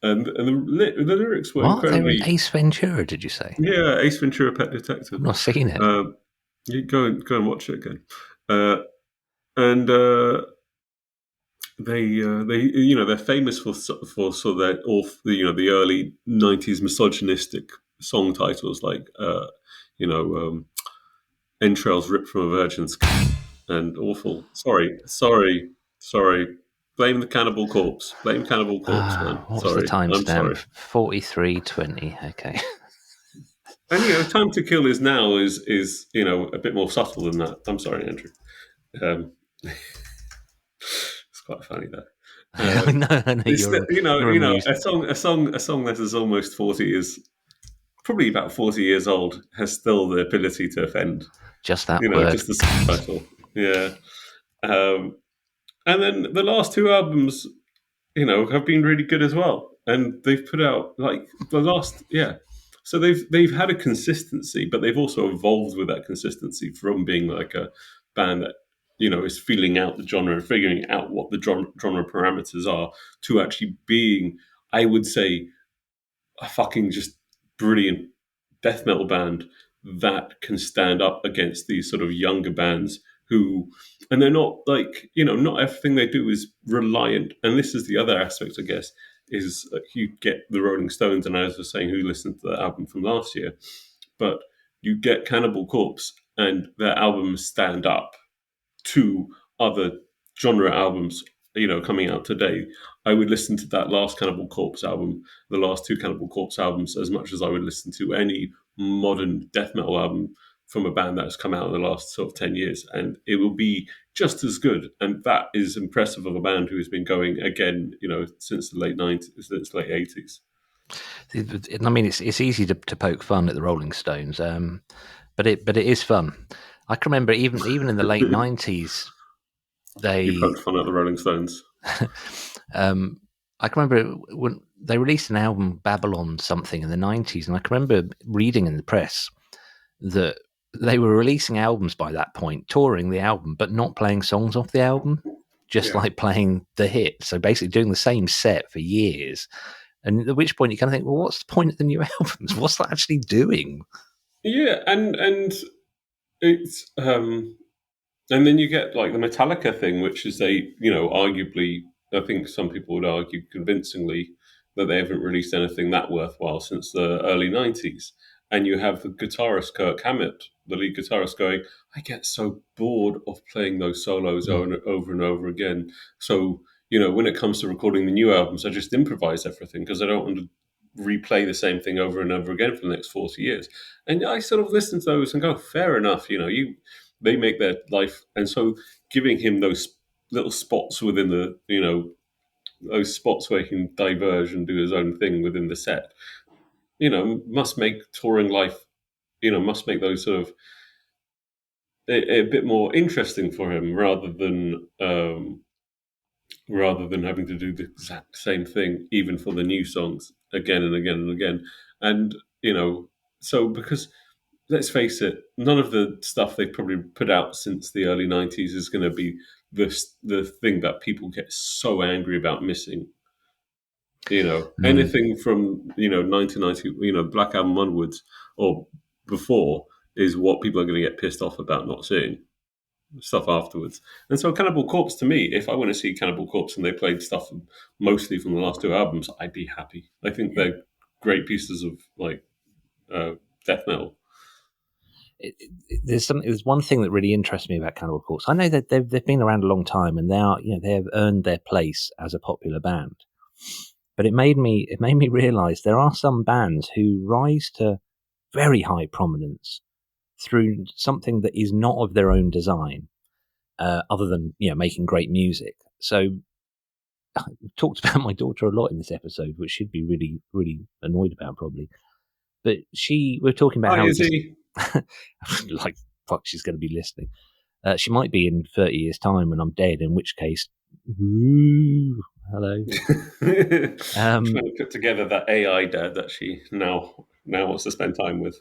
B: and the lyrics were incredibly.
A: They were Ace Ventura, did you say?
B: Yeah, Ace Ventura: Pet Detective.
A: I've not seen it.
B: You go and watch it again, and they're famous for sort of the early 90s misogynistic song titles like Entrails Ripped from a Virgin's and awful. Sorry. Blame the Cannibal Corpse. Blame Cannibal Corpse, man.
A: What's
B: Sorry.
A: the timestamp? 43:20. Okay.
B: And Time to Kill is a bit more subtle than that. I'm sorry, Andrew. It's quite funny though. A song that is almost 40 is probably about 40 years old has still the ability to offend.
A: Just that word.
B: Just the title. Yeah. And then the last 2 albums, have been really good as well. And they've put out So they've had a consistency, but they've also evolved with that consistency from being like a band that is feeling out the genre and figuring out what the genre parameters are, to actually being, I would say, a fucking just brilliant death metal band that can stand up against these sort of younger bands who, and they're not like, not everything they do is reliant. And this is the other aspect, I guess, is you get the Rolling Stones, and as I was saying, who listened to the album from last year, but you get Cannibal Corpse and their albums stand up to other genre albums, coming out today. I would listen to that last Cannibal Corpse album, the last 2 Cannibal Corpse albums, as much as I would listen to any modern death metal album from a band that has come out in the last sort of 10 years, and it will be just as good. And that is impressive of a band who has been going again, since the late 90s, since the late 80s.
A: I mean, it's easy to poke fun at the Rolling Stones, but it is fun. I can remember even in the late 90s,
B: You poked fun at the Rolling Stones.
A: I can remember when they released an album, Babylon something, in the 90s, and I can remember reading in the press that they were releasing albums by that point, touring the album, but not playing songs off the album, just like playing the hit. So basically doing the same set for years. And at which point you kind of think, well, what's the point of the new albums? What's that actually doing?
B: Yeah, and it's and then you get like the Metallica thing, which is arguably, I think some people would argue convincingly that they haven't released anything that worthwhile since the early 90s. And you have the guitarist Kirk Hammett, the lead guitarist, going, I get so bored of playing those solos over and over again. So, when it comes to recording the new albums, I just improvise everything because I don't want to replay the same thing over and over again for the next 40 years. And I sort of listen to those and go, fair enough, they make their life. And so giving him those little spots within the, those spots where he can diverge and do his own thing within the set, must make touring life, must make those sort of a bit more interesting for him rather than having to do the exact same thing, even for the new songs again and again and again. And, so because let's face it, none of the stuff they've probably put out since the early 90s is going to be the thing that people get so angry about missing. Anything from, 1990, Black Album onwards or before is what people are going to get pissed off about not seeing. Stuff afterwards. And so Cannibal Corpse, to me, if I want to see Cannibal Corpse and they played stuff mostly from the last two albums, I'd be happy. I think they're great pieces of death metal.
A: There's one thing that really interests me about Cannibal Corpse. I know that they've been around a long time and they have earned their place as a popular band. But it made me realize there are some bands who rise to very high prominence through something that is not of their own design, other than making great music. So I talked about my daughter a lot in this episode, which she'd be really, really annoyed about probably. But we're talking about like, fuck, she's going to be listening. She might be in 30 years' time when I'm dead, in which case, woo, hello.
B: Trying to put together that AI dad that she now wants to spend time with.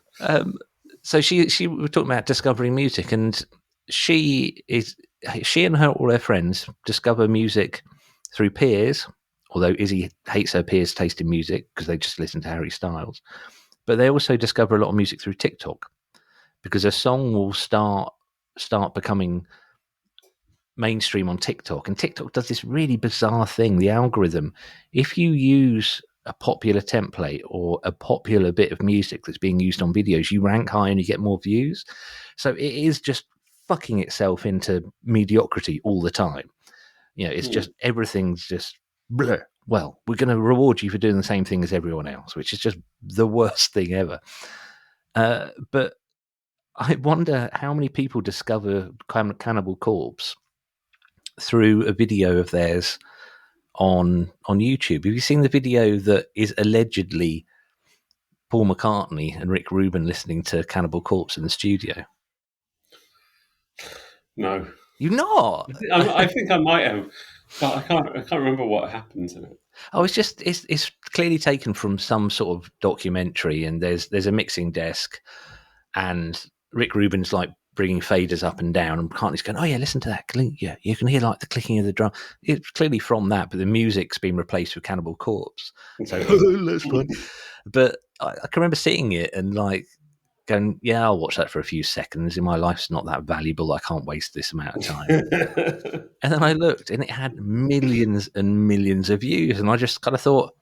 A: So she were talking about discovering music, and she and all her friends discover music through peers. Although Izzy hates her peers' taste in music because they just listen to Harry Styles, but they also discover a lot of music through TikTok because a song will start becoming mainstream on TikTok, and TikTok does this really bizarre thing. The algorithm, if you use a popular template or a popular bit of music that's being used on videos, you rank high and you get more views. So it is just fucking itself into mediocrity all the time. It's just everything's just bleh. Well, we're going to reward you for doing the same thing as everyone else, which is just the worst thing ever. But I wonder how many people discover Cannibal Corpse through a video of theirs on YouTube. Have you seen the video that is allegedly Paul McCartney and Rick Rubin listening to Cannibal Corpse in the studio?
B: No.
A: You not?
B: I think I might have, but I can't remember what happened in it.
A: Oh, it's clearly taken from some sort of documentary, and there's a mixing desk, and Rick Rubin's like bringing faders up and down, and McCartney's going, oh yeah, listen to that. Yeah, you can hear like the clicking of the drum. It's clearly from that, but the music's been replaced with Cannibal Corpse. So that's fun. But I can remember seeing it and like going, yeah, I'll watch that for a few seconds. My life's not that valuable. I can't waste this amount of time. And then I looked, and it had millions and millions of views, and I just kind of thought,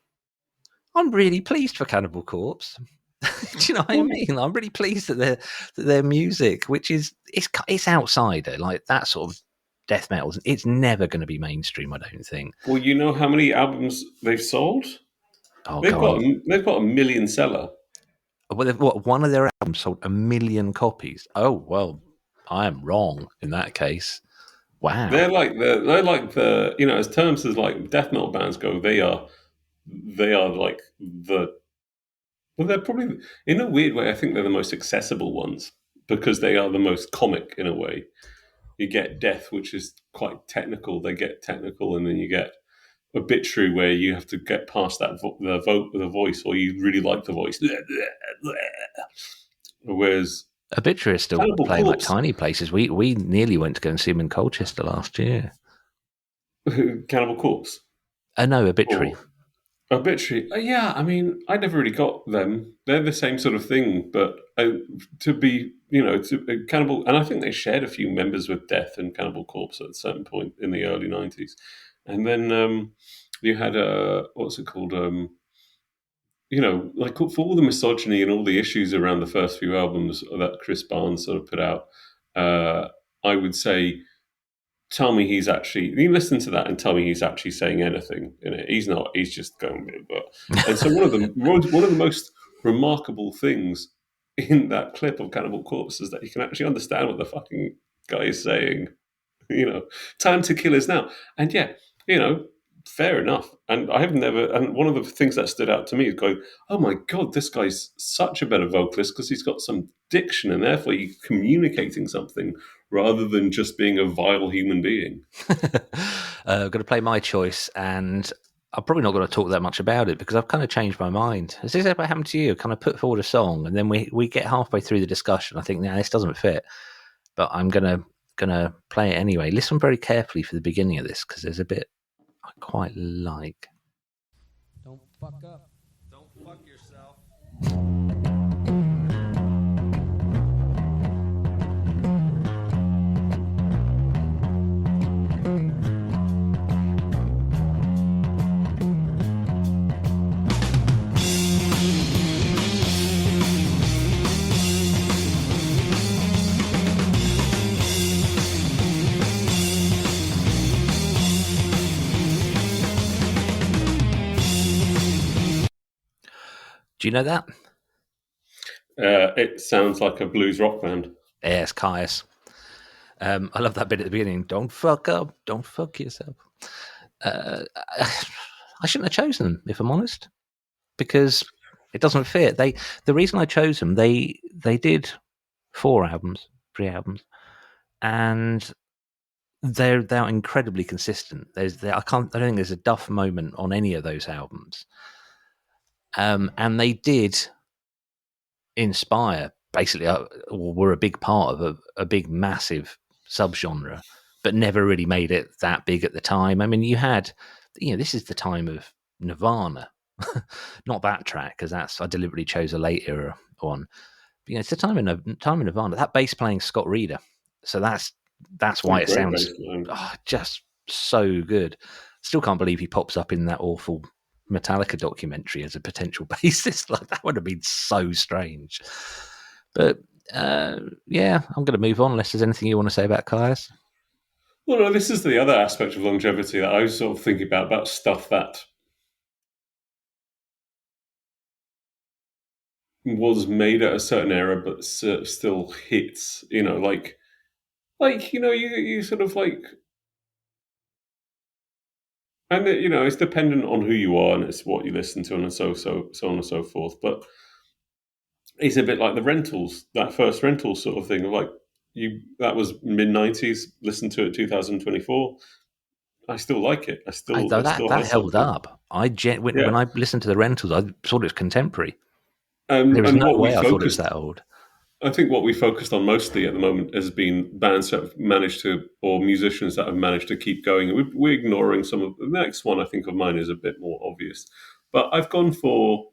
A: I'm really pleased for Cannibal Corpse. Do you know what I mean? I'm really pleased that their music, which is it's outsider, like that sort of death metal, it's never going to be mainstream, I don't think.
B: Well, you know how many albums they've sold?
A: Oh,
B: they've got a million seller.
A: Well, one of their albums sold 1 million copies. Oh well, I am wrong in that case. Wow,
B: they're like the as terms as like death metal bands go, they are like the. Well, they're probably, in a weird way, I think they're the most accessible ones because they are the most comic in a way. You get Death, which is quite technical. They get technical, and then you get Obituary, where you have to get past that the voice, or you really like the voice. Whereas
A: Obituary is still
B: Cannibal
A: playing like
B: Corpse.
A: tiny places. We nearly went to go and see them in Colchester last year.
B: Cannibal Corpse.
A: No, Obituary.
B: Or Obituary. Yeah, I mean, I never really got them. They're the same sort of thing, but to be, Cannibal, and I think they shared a few members with Death and Cannibal Corpse at a certain point in the early 90s. And then you had, what's it called? Like for all the misogyny and all the issues around the first few albums that Chris Barnes sort of put out, I would say, tell me he's actually, you listen to that and tell me he's actually saying anything in it. He's not, he's just going, but. And so one of the most remarkable things in that clip of Cannibal Corpse is that you can actually understand what the fucking guy is saying. Time to kill is now. And yeah, fair enough. And and one of the things that stood out to me is going, oh my God, this guy's such a better vocalist because he's got some diction and therefore he's communicating something rather than just being a vile human being.
A: I'm going to play my choice, and I'm probably not going to talk that much about it because I've kind of changed my mind. Has this ever happened to you? Kind of put forward a song, and then we get halfway through the discussion. I think, nah, this doesn't fit, but I'm gonna play it anyway. Listen very carefully for the beginning of this because there's a bit I quite like.
D: Don't fuck up. Don't fuck yourself.
A: Do you know that?
B: It sounds like a blues rock band.
A: Yes, Kyuss. I love that bit at the beginning. Don't fuck up. Don't fuck yourself. I shouldn't have chosen them, if I'm honest, because it doesn't fit. The reason I chose them, they did 3 albums, and they're incredibly consistent. I don't think there's a duff moment on any of those albums. And they did inspire, basically, or were a big part of a big, massive subgenre, but never really made it that big at the time. I mean, you had, this is the time of Nirvana, not that track, because I deliberately chose a late era one. But, it's the time of Nirvana. That bass playing Scott Reeder, so that's why it sounds just so good. Still can't believe he pops up in that awful Metallica documentary as a potential bassist. Like, that would have been so strange. But yeah, I'm going to move on unless there's anything you want to say about Kyuss.
B: Well, no, this is the other aspect of longevity that I was sort of thinking about stuff that was made at a certain era but still hits, like you sort of like, and it's dependent on who you are and it's what you listen to and so on and so forth. But it's a bit like the Rentals, that first Rentals sort of thing. Like that was mid-90s. Listen to it 2024. I still like it.
A: That held up. When I listened to the Rentals, I thought it was contemporary. There was no way I thought it was that old.
B: I think what we focused on mostly at the moment has been bands that have managed to, or musicians that have managed to keep going. We're ignoring some of the next one. I think of mine is a bit more obvious, but I've gone for,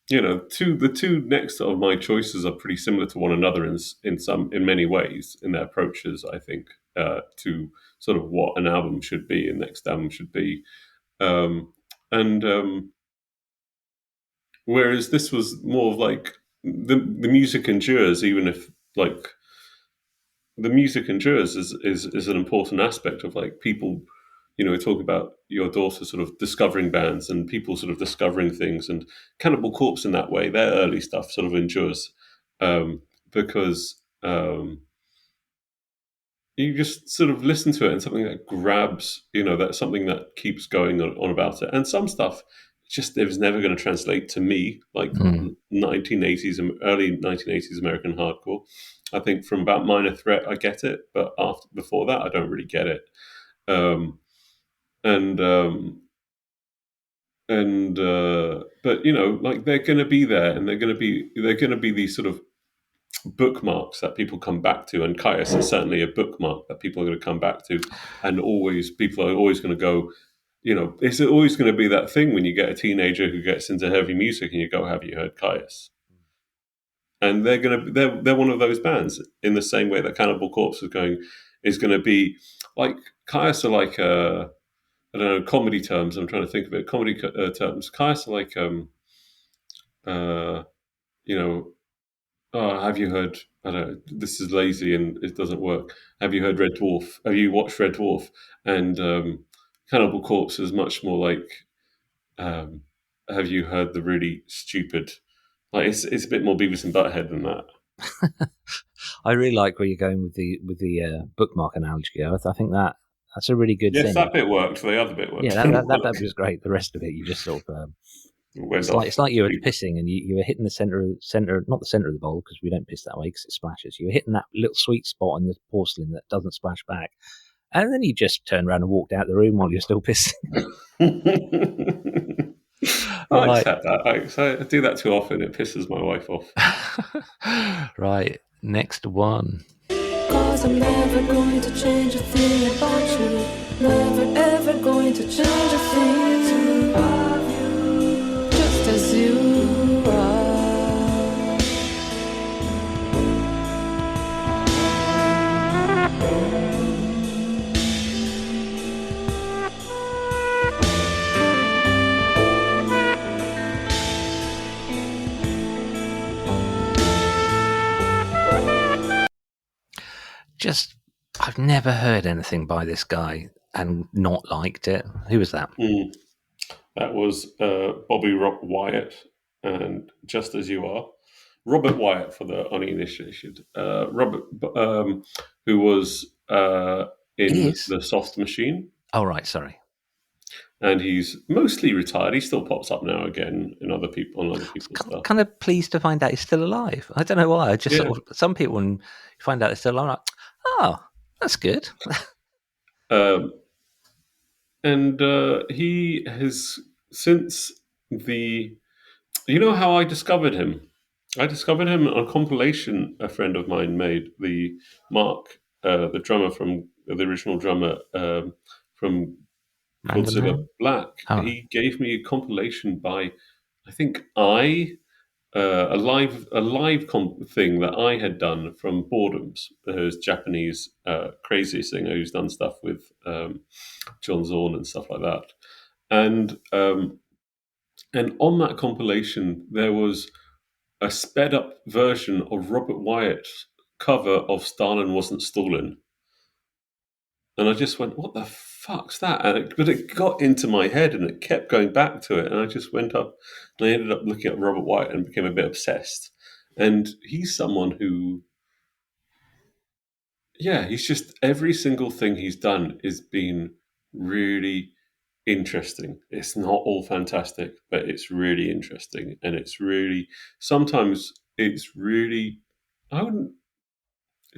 B: the two next of my choices are pretty similar to one another in many ways in their approaches. I think to sort of what an album should be and next album should be, whereas this was more of like the music endures, even if like the music endures is an important aspect of like people. We talk about your daughter sort of discovering bands and people sort of discovering things, and Cannibal Corpse in that way, their early stuff sort of endures because you just sort of listen to it and something that grabs, that's something that keeps going on about it. And some stuff just it was never going to translate to me, like 1980s and early 1980s American hardcore. I think from about Minor Threat, I get it, but before that, I don't really get it. But like they're going to be there, and they're going to be these sort of bookmarks that people come back to, and Kyuss is certainly a bookmark that people are going to come back to, and people are always going to go. It's always going to be that thing when you get a teenager who gets into heavy music, and you go, "Have you heard Kyuss?" And they're one of those bands in the same way that Cannibal Corpse is going to be like Kyuss are like I don't know, comedy terms. I'm trying to think of it. Comedy terms. Kyuss are like have you heard? I don't know. This is lazy and it doesn't work. Have you heard Red Dwarf? Have you watched Red Dwarf? And Cannibal Corpse is much more like, have you heard the really stupid? Like it's a bit more Beavis and Butthead than that.
A: I really like where you're going with the bookmark analogy. I think that's a really good thing.
B: Yes, that bit worked. The other bit worked.
A: Yeah, that was great. The rest of it, you just sort of. It's like you were pissing and you were hitting the center, not the center of the bowl, because we don't piss that way because it splashes. You were hitting that little sweet spot in the porcelain that doesn't splash back, and then you just turned around and walked out the room while you're still pissing.
B: I accept that. I do that too often. It pisses my wife off.
A: Right, next one.
E: 'Cause I'm never going to change a thing about you. Never ever going to change a thing about you. Just as you are.
A: I've never heard anything by this guy and not liked it. Who was that?
B: That was Bobby Wyatt and Just As You Are. Robert Wyatt for the uninitiated. Robert, who was in The Soft Machine.
A: Oh, right, sorry.
B: And he's mostly retired. He still pops up now again in other people's stuff.
A: Kind of pleased to find out he's still alive. I don't know why. I just sort of, some people, when you find out they're still alive, like, oh, that's good.
B: And he has since the. You know how I discovered him? I discovered him on a compilation a friend of mine made. The Mark, the drummer from the original drummer from Godzilla Black. Oh. He gave me a compilation by, I think a live thing that I had done from Boredoms, who's Japanese crazy singer who's done stuff with John Zorn and stuff like that. And on that compilation, there was a sped up version of Robert Wyatt's cover of Stalin Wasn't Stalin. And I just went, what the fuck's that? But it got into my head and it kept going back to it. And I just went up and I ended up looking at Robert Wyatt and became a bit obsessed. And he's someone who, he's just, every single thing he's done has been really interesting. It's not all fantastic, but it's really interesting. And it's really, sometimes it's really, I wouldn't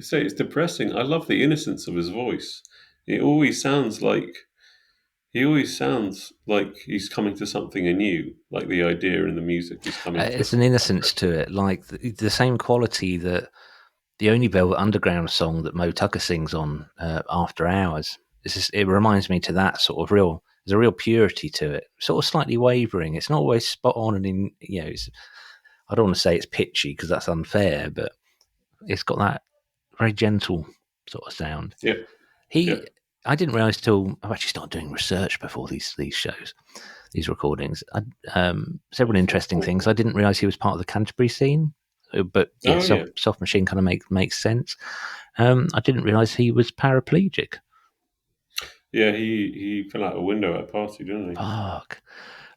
B: say it's depressing. I love the innocence of his voice. It always sounds like he's coming to something anew, like the idea in the music is coming to.
A: It's an innocence to it, like the same quality that the Only Velvet Underground song that Mo Tucker sings on After Hours. It reminds me to that sort of there's a real purity to it, sort of slightly wavering. It's not always spot on, and I don't want to say it's pitchy because that's unfair, but it's got that very gentle sort of sound.
B: Yeah.
A: I didn't realise till I've actually started doing research before these shows, these recordings. Several interesting things. I didn't realise he was part of the Canterbury scene, but Soft Machine kind of makes sense. I didn't realise he was paraplegic.
B: Yeah, he fell out a window at a party, didn't he?
A: Fuck.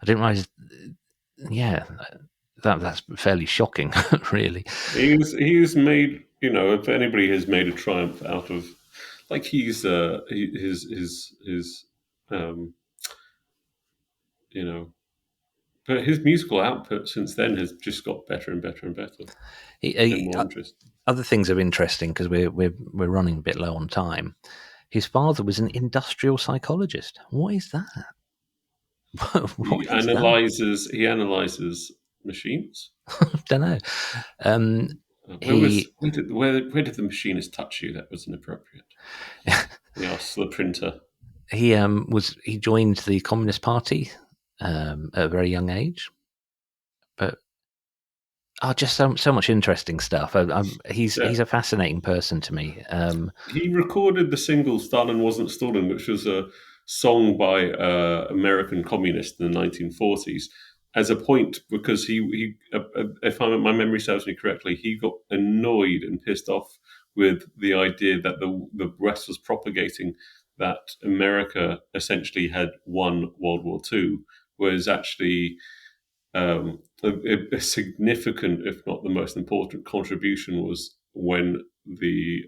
A: I didn't realise. Yeah, that's fairly shocking, really.
B: He was made. If anybody has made a triumph out of, like his but his musical output since then has just got better and better and better. More interesting.
A: Other things are interesting because we're running a bit low on time. His father was an industrial psychologist. What is that?
B: He analyzes machines.
A: Don't know.
B: Where did the machinist touch you? That was inappropriate. He asked the printer.
A: He joined the Communist Party at a very young age, but just so much interesting stuff. He's a fascinating person to me.
B: He recorded the single "Stalin Wasn't Stalin," which was a song by American communists in the 1940s, as a point because he if my memory serves me correctly, he got annoyed and pissed off with the idea that the West was propagating that America essentially had won World War II, whereas actually a significant, if not the most important contribution was when the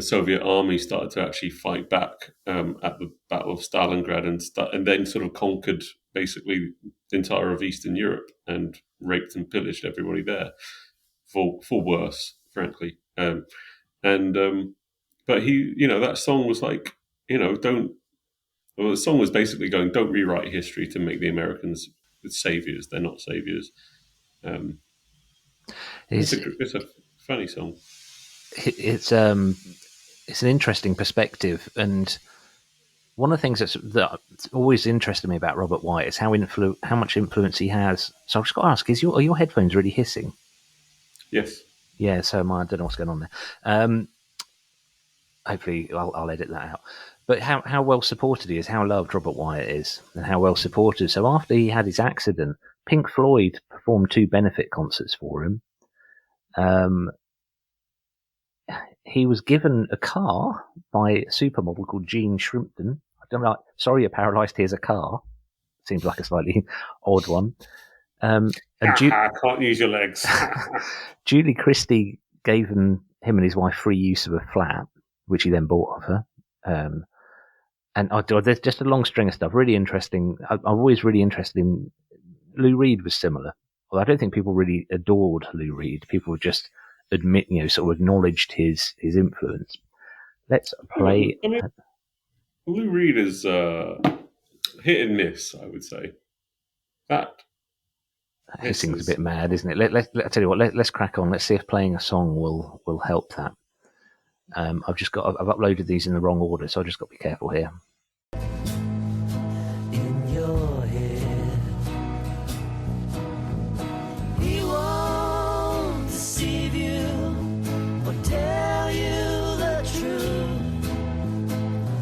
B: Soviet army started to actually fight back at the Battle of Stalingrad and then sort of conquered basically the entire of Eastern Europe and raped and pillaged everybody there for worse, frankly. But he, that song was like, the song was basically going, don't rewrite history to make the Americans saviors. They're not saviors. It's a funny song.
A: It's an interesting perspective, and one of the things that's always interested me about Robert Wyatt is how much influence he has. So I've just got to ask: are your headphones really hissing?
B: Yes.
A: Yeah. So I don't know what's going on there. Hopefully, I'll edit that out. But how well supported he is, how loved Robert Wyatt is, and how well supported. So after he had his accident, Pink Floyd performed 2 benefit concerts for him. He was given a car by a supermodel called Jean Shrimpton. I don't know. Sorry, you're paralysed. Here's a car. Seems like a slightly odd one.
B: I can't use your legs.
A: Julie Christie gave him and his wife free use of a flat, which he then bought of her. And there's just a long string of stuff. Really interesting. I'm always really interested in. Lou Reed was similar. Well, I don't think people really adored Lou Reed. People just sort of acknowledged his influence. Let's play.
B: Lou Reed is hit and miss, I would say. That
A: hissing's a bit mad, isn't it? I tell you what. Let's crack on. Let's see if playing a song will help that. I've uploaded these in the wrong order, so I've just got to be careful here.
F: In your head, he won't deceive you or tell you the truth.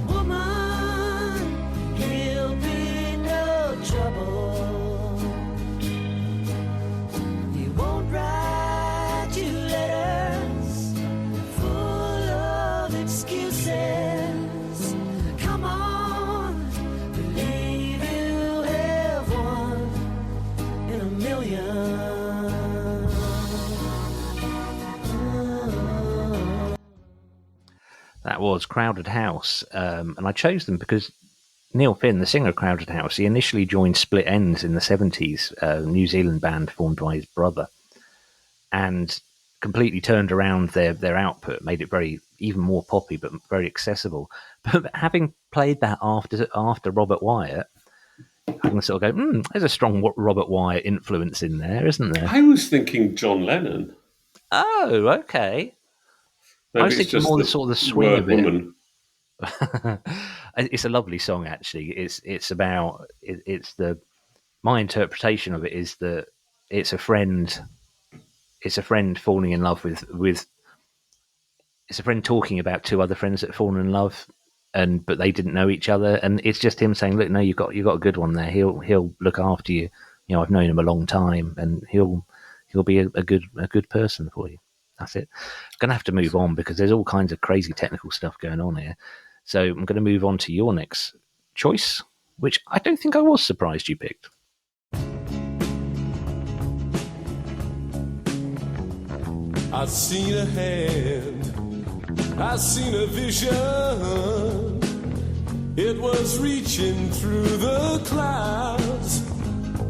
F: Woman, he'll be no trouble. He won't write you letters full of excuses. Come on, believe you have one in a million.
A: That was Crowded House, and I chose them because Neil Finn, the singer of Crowded House, he initially joined Split Enz in the 70s, a New Zealand band formed by his brother, and completely turned around their output, made it even more poppy, but very accessible. But having played that after Robert Wyatt, I can sort of go, there's a strong Robert Wyatt influence in there, isn't there?
B: I was thinking John Lennon.
A: Oh, okay.
B: Maybe
A: I was thinking more the swing of it.
B: Woman.
A: It's a lovely song, actually. It's about my interpretation of it is that it's a friend falling in love with it's a friend talking about 2 other friends that have fallen in love, but they didn't know each other, and it's just him saying, look, no, you've got a good one there. He'll look after you. I've known him a long time, and he'll be a good person for you. That's it. I'm going to have to move on because there's all kinds of crazy technical stuff going on here. So I'm going to move on to your next choice, which I don't think I was surprised you picked.
C: I've seen a hand, I've seen a vision. It was reaching through the clouds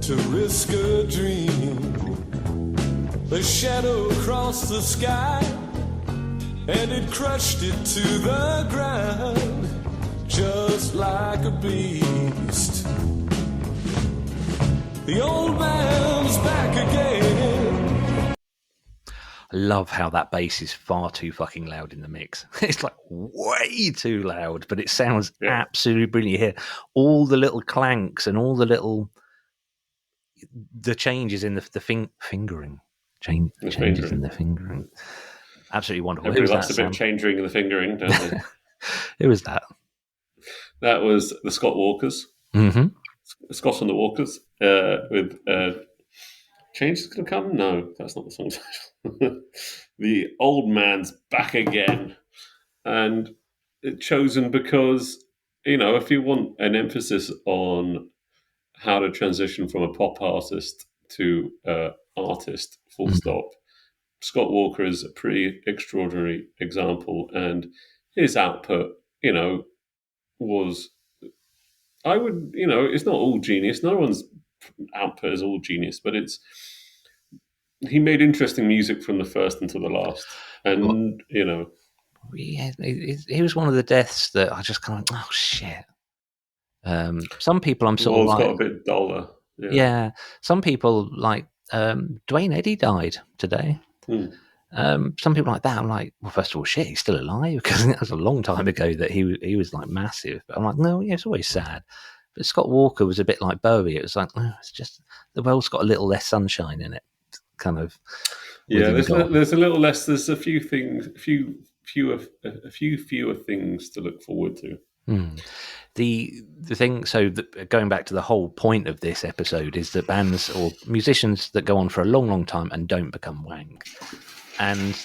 C: to risk a dream. The shadow crossed the sky and it crushed it to the ground just like a beast. The old man's back again.
A: I love how that bass is far too fucking loud in the mix. It's like way too loud, but it sounds absolutely brilliant. You hear all the little clanks and all the changes in the fingering. Changes in the fingering. Absolutely wonderful.
B: Everybody
A: Who was
B: likes
A: that,
B: a bit
A: Sam?
B: of change ring in the fingering, don't they?
A: Who was that?
B: That was the Scott Walkers.
A: Mm-hmm.
B: Scott and the Walkers with Change is Gonna Come? No, that's not the song title. The Old Man's Back Again. And it's chosen because, if you want an emphasis on how to transition from a pop artist to artist, full stop, Scott Walker is a pretty extraordinary example. And his output, was, I would, it's not all genius. No one's output is all genius, but he made interesting music from the first until the last. And,
A: Yeah, he was one of the deaths that I just kind of, oh shit. Some people I'm sort of like,
B: got a bit duller.
A: Yeah, some people like Dwayne Eddy died today. Some people like that, I'm like, well, first of all, shit, he's still alive, because that was a long time ago that he was like massive. But I'm like, no, yeah, it's always sad. But Scott Walker was a bit like Bowie. It was like, oh, it's just the world's got a little less sunshine in it, kind of.
B: Yeah, there's a little less. There's a few fewer things to look forward to.
A: The thing, so going back to the whole point of this episode, is that bands or musicians that go on for a long, long time and don't become wank. And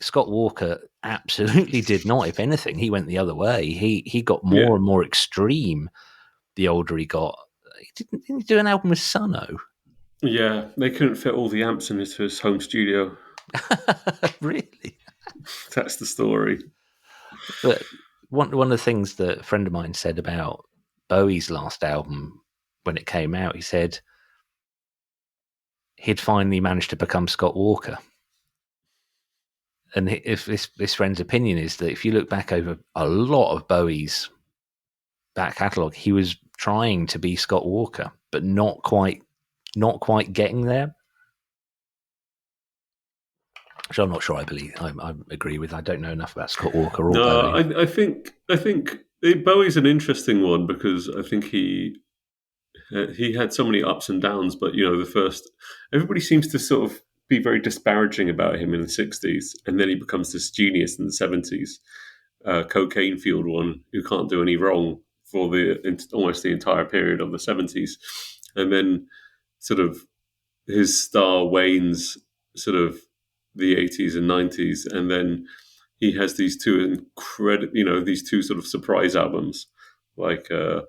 A: Scott Walker absolutely did not. If anything, he went the other way. He got more and more extreme the older he got. Didn't he do an album with Sunno?
B: Yeah, they couldn't fit all the amps into his home studio.
A: Really?
B: That's the story.
A: But one of the things that a friend of mine said about Bowie's last album when it came out, he said he'd finally managed to become Scott Walker. And if this friend's opinion is that if you look back over a lot of Bowie's back catalogue, he was trying to be Scott Walker, but not quite getting there. Which I'm not sure I agree with. I don't know enough about Scott Walker or Bowie.
B: I think Bowie's an interesting one, because I think he had so many ups and downs. But everybody seems to sort of be very disparaging about him in the 60s, and then he becomes this genius in the 70s, cocaine-fueled one who can't do any wrong for almost the entire period of the 70s, and then sort of his star wanes sort of the 80s and 90s, and then he has these two these two sort of surprise albums, like and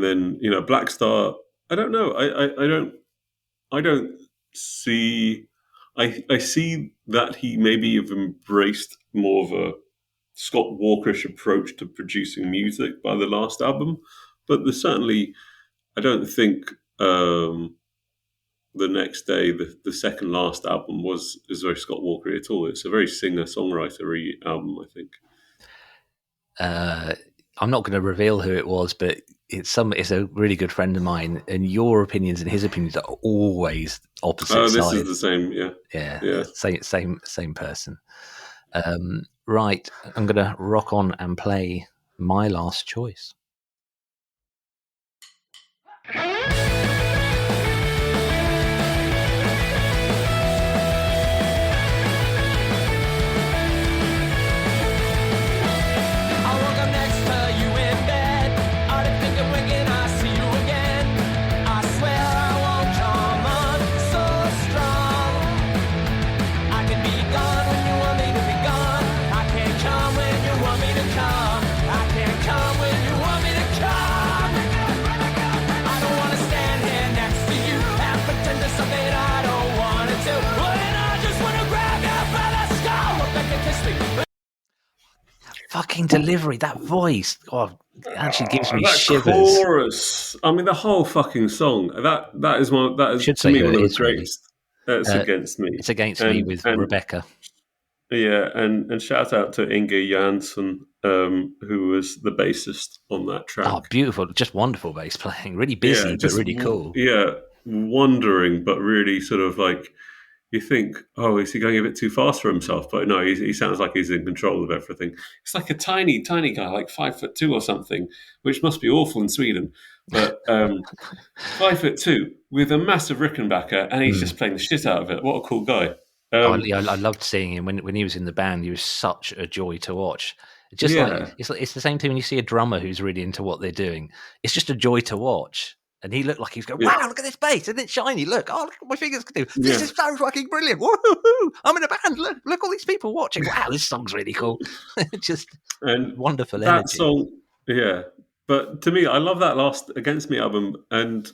B: then Black Star. I don't know. I don't see. I see that he maybe have embraced more of a Scott Walkerish approach to producing music by the last album, but there's certainly, I don't think The Next Day, the second last album, is very Scott Walker at all. It's a very singer-songwriter-y album, I think.
A: I'm not going to reveal who it was, but it's a really good friend of mine, and your opinions and his opinions are always opposite sides.
B: This is the same,
A: yeah. Same person. Right, I'm going to rock on and play my last choice. Fucking delivery, that voice, it actually gives me shivers.
B: Chorus, I mean, the whole fucking song. That is to me one of the greatest. That's Against Me.
A: It's Against Me with Rebecca.
B: Yeah, and shout out to Inge Jansson, who was the bassist on that track.
A: Oh, beautiful, just wonderful bass playing. Really busy, but really cool.
B: Yeah, wandering, but really sort of like, you think, oh, is he going a bit too fast for himself? But no, he sounds like he's in control of everything. It's like a tiny, tiny guy, like 5'2" or something, which must be awful in Sweden. But 5'2" with a massive Rickenbacker, and he's just playing the shit out of it. What a cool guy!
A: I loved seeing him when he was in the band. He was such a joy to watch. Just
B: Yeah.
A: like it's the same thing when you see a drummer who's really into what they're doing. It's just a joy to watch. And he looked like he was going, wow, look at this bass. Isn't it shiny? Look, look what my fingers can do. This is so fucking brilliant. Woo-hoo-hoo. I'm in a band. Look all these people watching. Wow, this song's really cool. Just
B: and
A: wonderful
B: that
A: energy.
B: song, yeah. But to me, I love that last Against Me album, and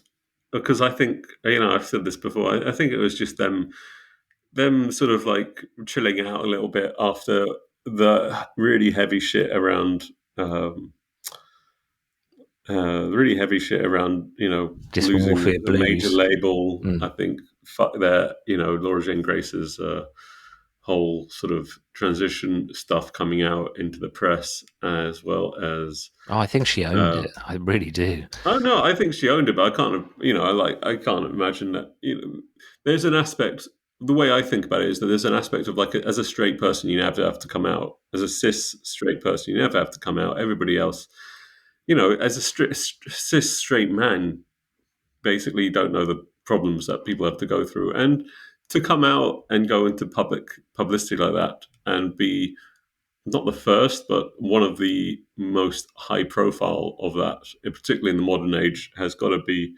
B: because I think, I've said this before, I think it was just them sort of like chilling out a little bit after the really heavy shit around
A: Just
B: losing
A: Warfare
B: a major
A: Blues.
B: label. I think Laura Jane Grace's whole sort of transition stuff coming out into the press, as well as
A: I think she owned it. I really do.
B: oh no, I think she owned it, but I can't, I can't imagine that. There's an aspect. The way I think about it is that there's an aspect of like, as a straight person, you never have to come out. As a cis straight person, you never have to come out. Everybody else, as a cis straight man, basically you don't know the problems that people have to go through, and to come out and go into publicity like that and be not the first, but one of the most high profile of that, particularly in the modern age, has got to be,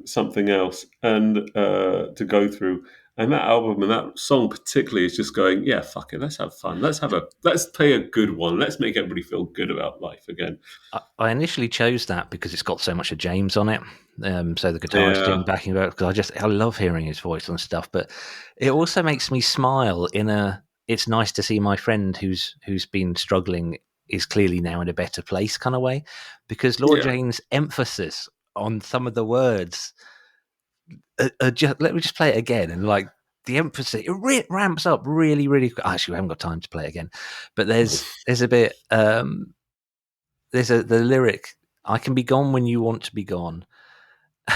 B: something else, and to go through. And that album and that song particularly is just going, yeah, fuck it, let's have fun. Let's play a good one. Let's make everybody feel good about life again.
A: I initially chose that because it's got so much of James on it. So the guitarist doing backing work, because I love hearing his voice and stuff. But it also makes me smile it's nice to see my friend who's been struggling is clearly now in a better place kind of way, because Laura Jane's emphasis on some of the words let me just play it again, and like the emphasis, it ramps up really, really quick. Actually, we haven't got time to play it again, but there's a bit there's the lyric, I can be gone when you want to be gone.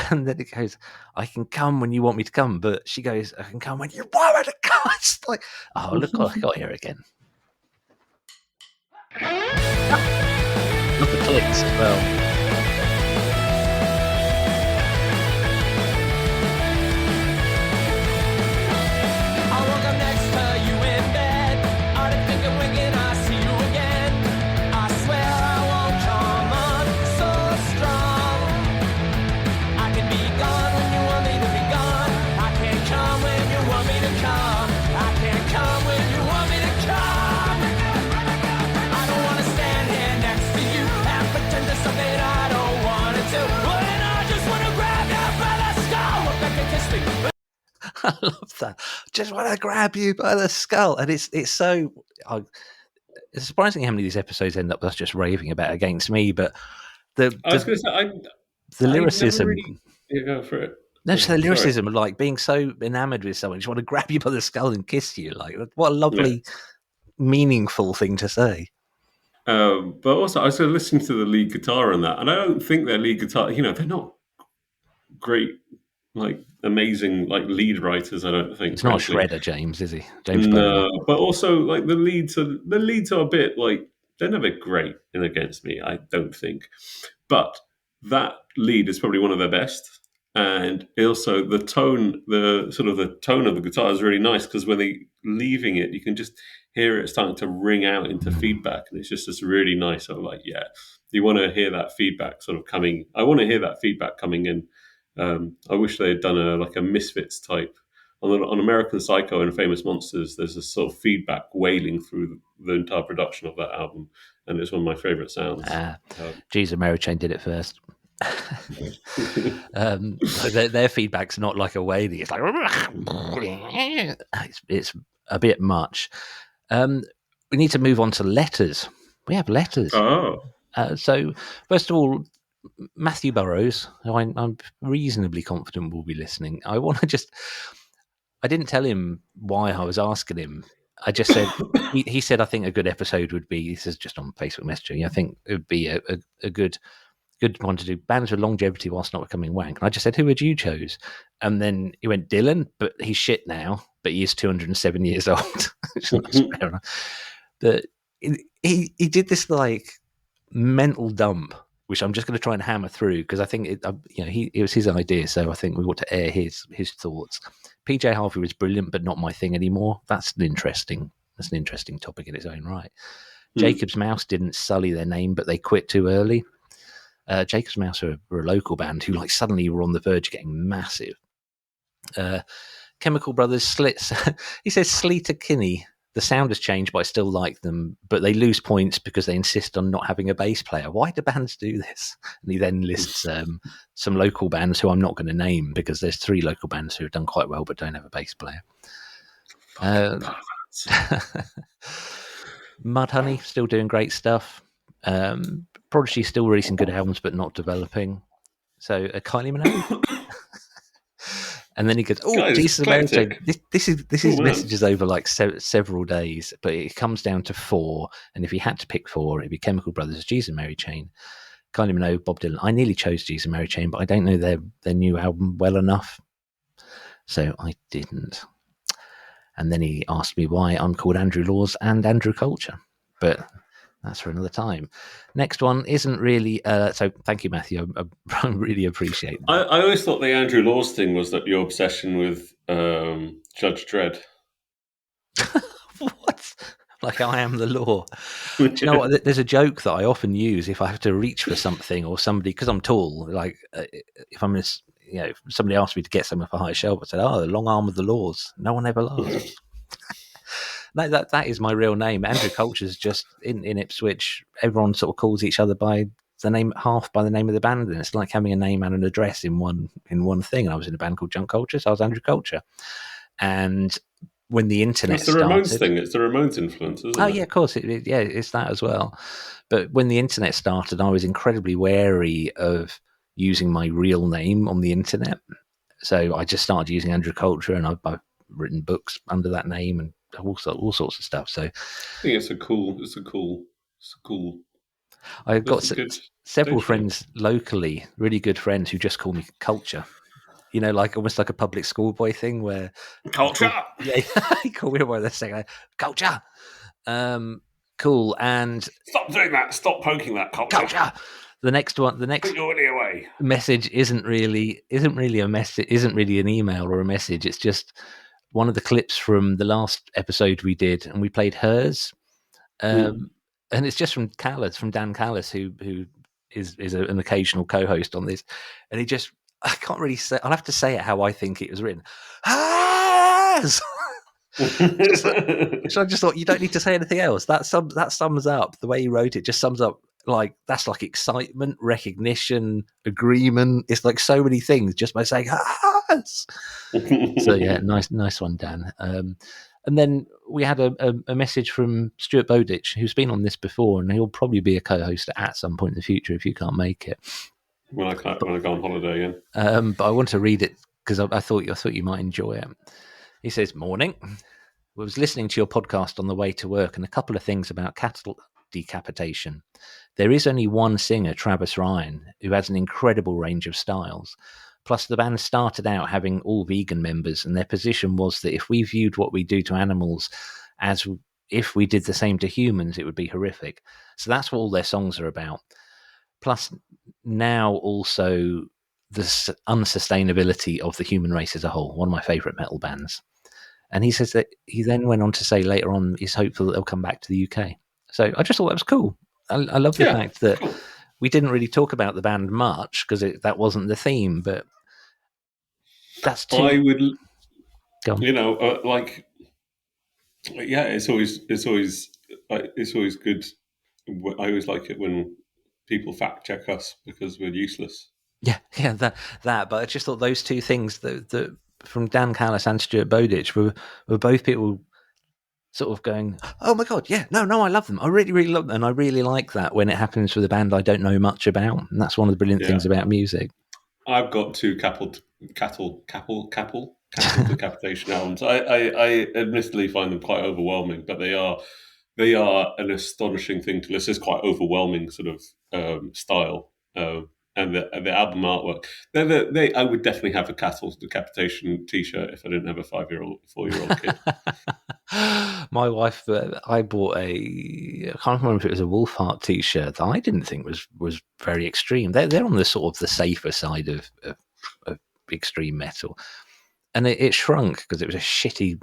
A: And then it goes, I can come when you want me to come. But she goes, I can come when you want me to come. It's like, oh, look what I got here again. Look at the clicks as well.
F: I woke up next to you in bed. I didn't think of winking, I see you again. I swear I won't come on so strong. I can be gone when you want me to be gone. I can't come when you want me to come. I can't come when you want me to come. I don't want to stand here next to you and pretend to something I don't want to do. And I just want to grab you by the skull. Look back and kiss me.
A: I love that. Just want to grab you by the skull, and it's so. It's surprising how many of these episodes end up with us just raving about Against Me, but
B: I was going to say,
A: the lyricism.
B: Go for it.
A: No, just the lyricism of like being so enamored with someone, just want to grab you by the skull and kiss you. Like, what a lovely, meaningful thing to say.
B: But also, I was listening to the lead guitar on that, and I don't think their lead guitar, they're not great, like amazing, like lead writers. I don't think
A: It's not a shredder, James, is he? James
B: No, but also like the leads are a bit like, they're never great in Against Me, I don't think. But that lead is probably one of their best. And also the tone, the tone of the guitar is really nice, because when they're leaving it, you can just hear it starting to ring out into feedback. And it's just this really nice sort of like, you want to hear that feedback sort of coming. I want to hear that feedback coming in. I wish they had done a Misfits type. On American Psycho and Famous Monsters, there's this sort of feedback wailing through the entire production of that album. And it's one of my favourite sounds.
A: Jesus, Mary Chain did it first. Their feedback's not like a wailing. It's like it's a bit much. We need to move on to letters. We have letters. So first of all, Matthew Burrows, who I'm reasonably confident will be listening. I didn't tell him why I was asking him. I just said, he said, I think a good episode would be, this is just on Facebook Messenger, I think it would be a good good one to do. Bands with longevity whilst not becoming wank. And I just said, who would you choose? And then he went, Dylan, but he's shit now, but he is 207 years old. Which is fair enough. But he did this like mental dump, which I'm just going to try and hammer through because I think it was his idea, so I think we ought to air his thoughts. PJ Harvey was brilliant, but not my thing anymore. That's an interesting topic in its own right. Jacob's Mouse didn't sully their name, but they quit too early. Jacob's Mouse were a local band who like suddenly were on the verge of getting massive. Chemical Brothers Slits. He says Sleater Kinney. The sound has changed, but I still like them. But they lose points because they insist on not having a bass player. Why do bands do this? And he then lists some local bands who I'm not going to name because there's 3 local bands who have done quite well but don't have a bass player. Mudhoney still doing great stuff. Prodigy still releasing good albums but not developing. So Kylie Minogue. And then he goes, "Oh, Jesus American." This is messages over like several days, but it comes down to 4. And if he had to pick 4, it'd be Chemical Brothers, Jesus and Mary Chain, Kylie Minogue, Bob Dylan. I nearly chose Jesus and Mary Chain, but I don't know their new album well enough, so I didn't. And then he asked me why I'm called Andrew Laws and Andrew Culture, but that's for another time. Next one isn't really... so thank you, Matthew. I really appreciate that.
B: I always thought the Andrew Laws thing was that your obsession with Judge Dredd.
A: What? Like I am the law. Do you know what? There's a joke that I often use if I have to reach for something or somebody, because I'm tall, like if I'm if somebody asked me to get something for high shelf, I said, the long arm of the laws. No one ever laughs. No, that is my real name. Andrew Culture's just in Ipswich. Everyone sort of calls each other by the name, half by the name of the band, and it's like having a name and an address in one thing. And I was in a band called Junk Culture, so I was Andrew Culture. And when the internet
B: started... It's the Ramones thing. It's the Ramones influence, isn't it?
A: Oh, yeah, of course. It's that as well. But when the internet started, I was incredibly wary of using my real name on the internet. So I just started using Andrew Culture, and I've written books under that name and all sorts of stuff. So
B: I think it's a cool.
A: I've got several friends locally, really good friends, who just call me Culture. Like almost like a public schoolboy thing where
B: Culture.
A: He called me by the second Culture. Cool. And
B: stop doing that. Stop poking that Culture.
A: The next
B: put your money away.
A: Message isn't really a message. Isn't really an email or a message. It's just one of the clips from the last episode we did, and we played Hers. And it's just from Dan Callis, who is an occasional co-host on this, and he just, I can't really say, I'll have to say it how I think it was written. Hers! So I just thought, you don't need to say anything else. That sums up the way he wrote it. Just sums up, like, that's like excitement, recognition, agreement. It's like so many things just by saying Hers! So yeah, nice one, Dan. And then we had a message from Stuart Bowditch, who's been on this before, and he'll probably be a co-host at some point in the future if you can't make it.
B: When I go on holiday again.
A: But I want to read it because I thought you might enjoy it. He says, "Morning. I was listening to your podcast on the way to work, and a couple of things about cattle decapitation. There is only one singer, Travis Ryan, who has an incredible range of styles. Plus, the band started out having all vegan members, and their position was that if we viewed what we do to animals as if we did the same to humans, it would be horrific. So that's what all their songs are about. Plus, now also the unsustainability of the human race as a whole. One of my favourite metal bands." And he says that he then went on to say later on he's hopeful that they'll come back to the UK. So I just thought that was cool. I love the fact that we didn't really talk about the band much because that wasn't the theme, but that's too...
B: I would,
A: go on.
B: It's always good. I always like it when people fact check us because we're useless.
A: Yeah, that. But I just thought those two things that from Dan Callis and Stuart Bowditch were both people sort of going, "Oh my god, yeah, no, I love them. I really, really love them, and I really like that when it happens with a band I don't know much about." And that's one of the brilliant things about music.
B: I've got 2 cattle decapitation albums. I admittedly find them quite overwhelming, but they are an astonishing thing to listen. It's quite overwhelming sort of style. And the album artwork. I would definitely have a cattle decapitation T-shirt if I didn't have a 4-year-old kid.
A: My wife, I bought I can't remember if it was a Wolfheart T-shirt that I didn't think was very extreme. They're on the sort of the safer side of extreme metal, and it shrunk because it was a shitty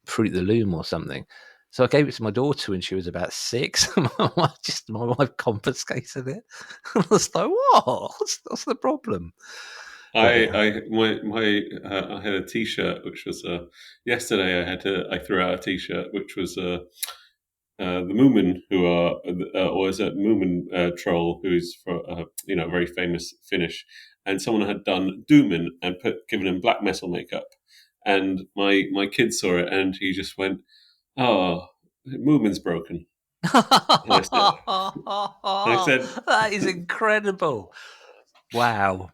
A: Fruit of the Loom or something. So I gave it to my daughter when she was about 6. My wife confiscated it. I was like, "What? What's the problem?"
B: I had a T-shirt which was yesterday. I threw out a T-shirt which was the Moomin, who are or is it Moomin troll, who's a very famous Finnish, and someone had done Doomin and given him black metal makeup, and my kid saw it and he just went, "Oh, Moomin's broken." I said,
A: That is incredible. Wow.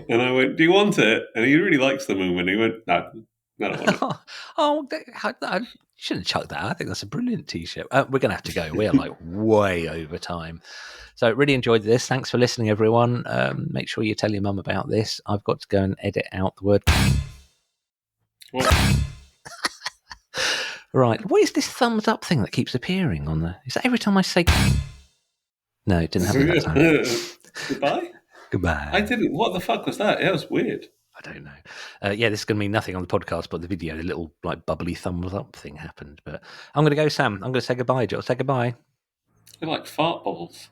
B: and I went, "Do you want it?" And he really likes the Moomin. He went, "No, I don't want it."
A: I shouldn't have chucked that out. I think that's a brilliant T-shirt. We're going to have to go. We're like way over time. So really enjoyed this. Thanks for listening, everyone. Make sure you tell your mum about this. I've got to go and edit out the word.
B: What?
A: Right. What is this thumbs up thing that keeps appearing on the... Is that every time I say... No, it didn't happen that time.
B: Goodbye?
A: Goodbye.
B: I didn't. What the fuck was that? It was weird.
A: I don't know. Yeah, this is going to mean nothing on the podcast, but the video, the little like bubbly thumbs up thing happened. But I'm going to go, Sam. I'm going to say goodbye. Joel, say goodbye.
B: They're like fart bubbles.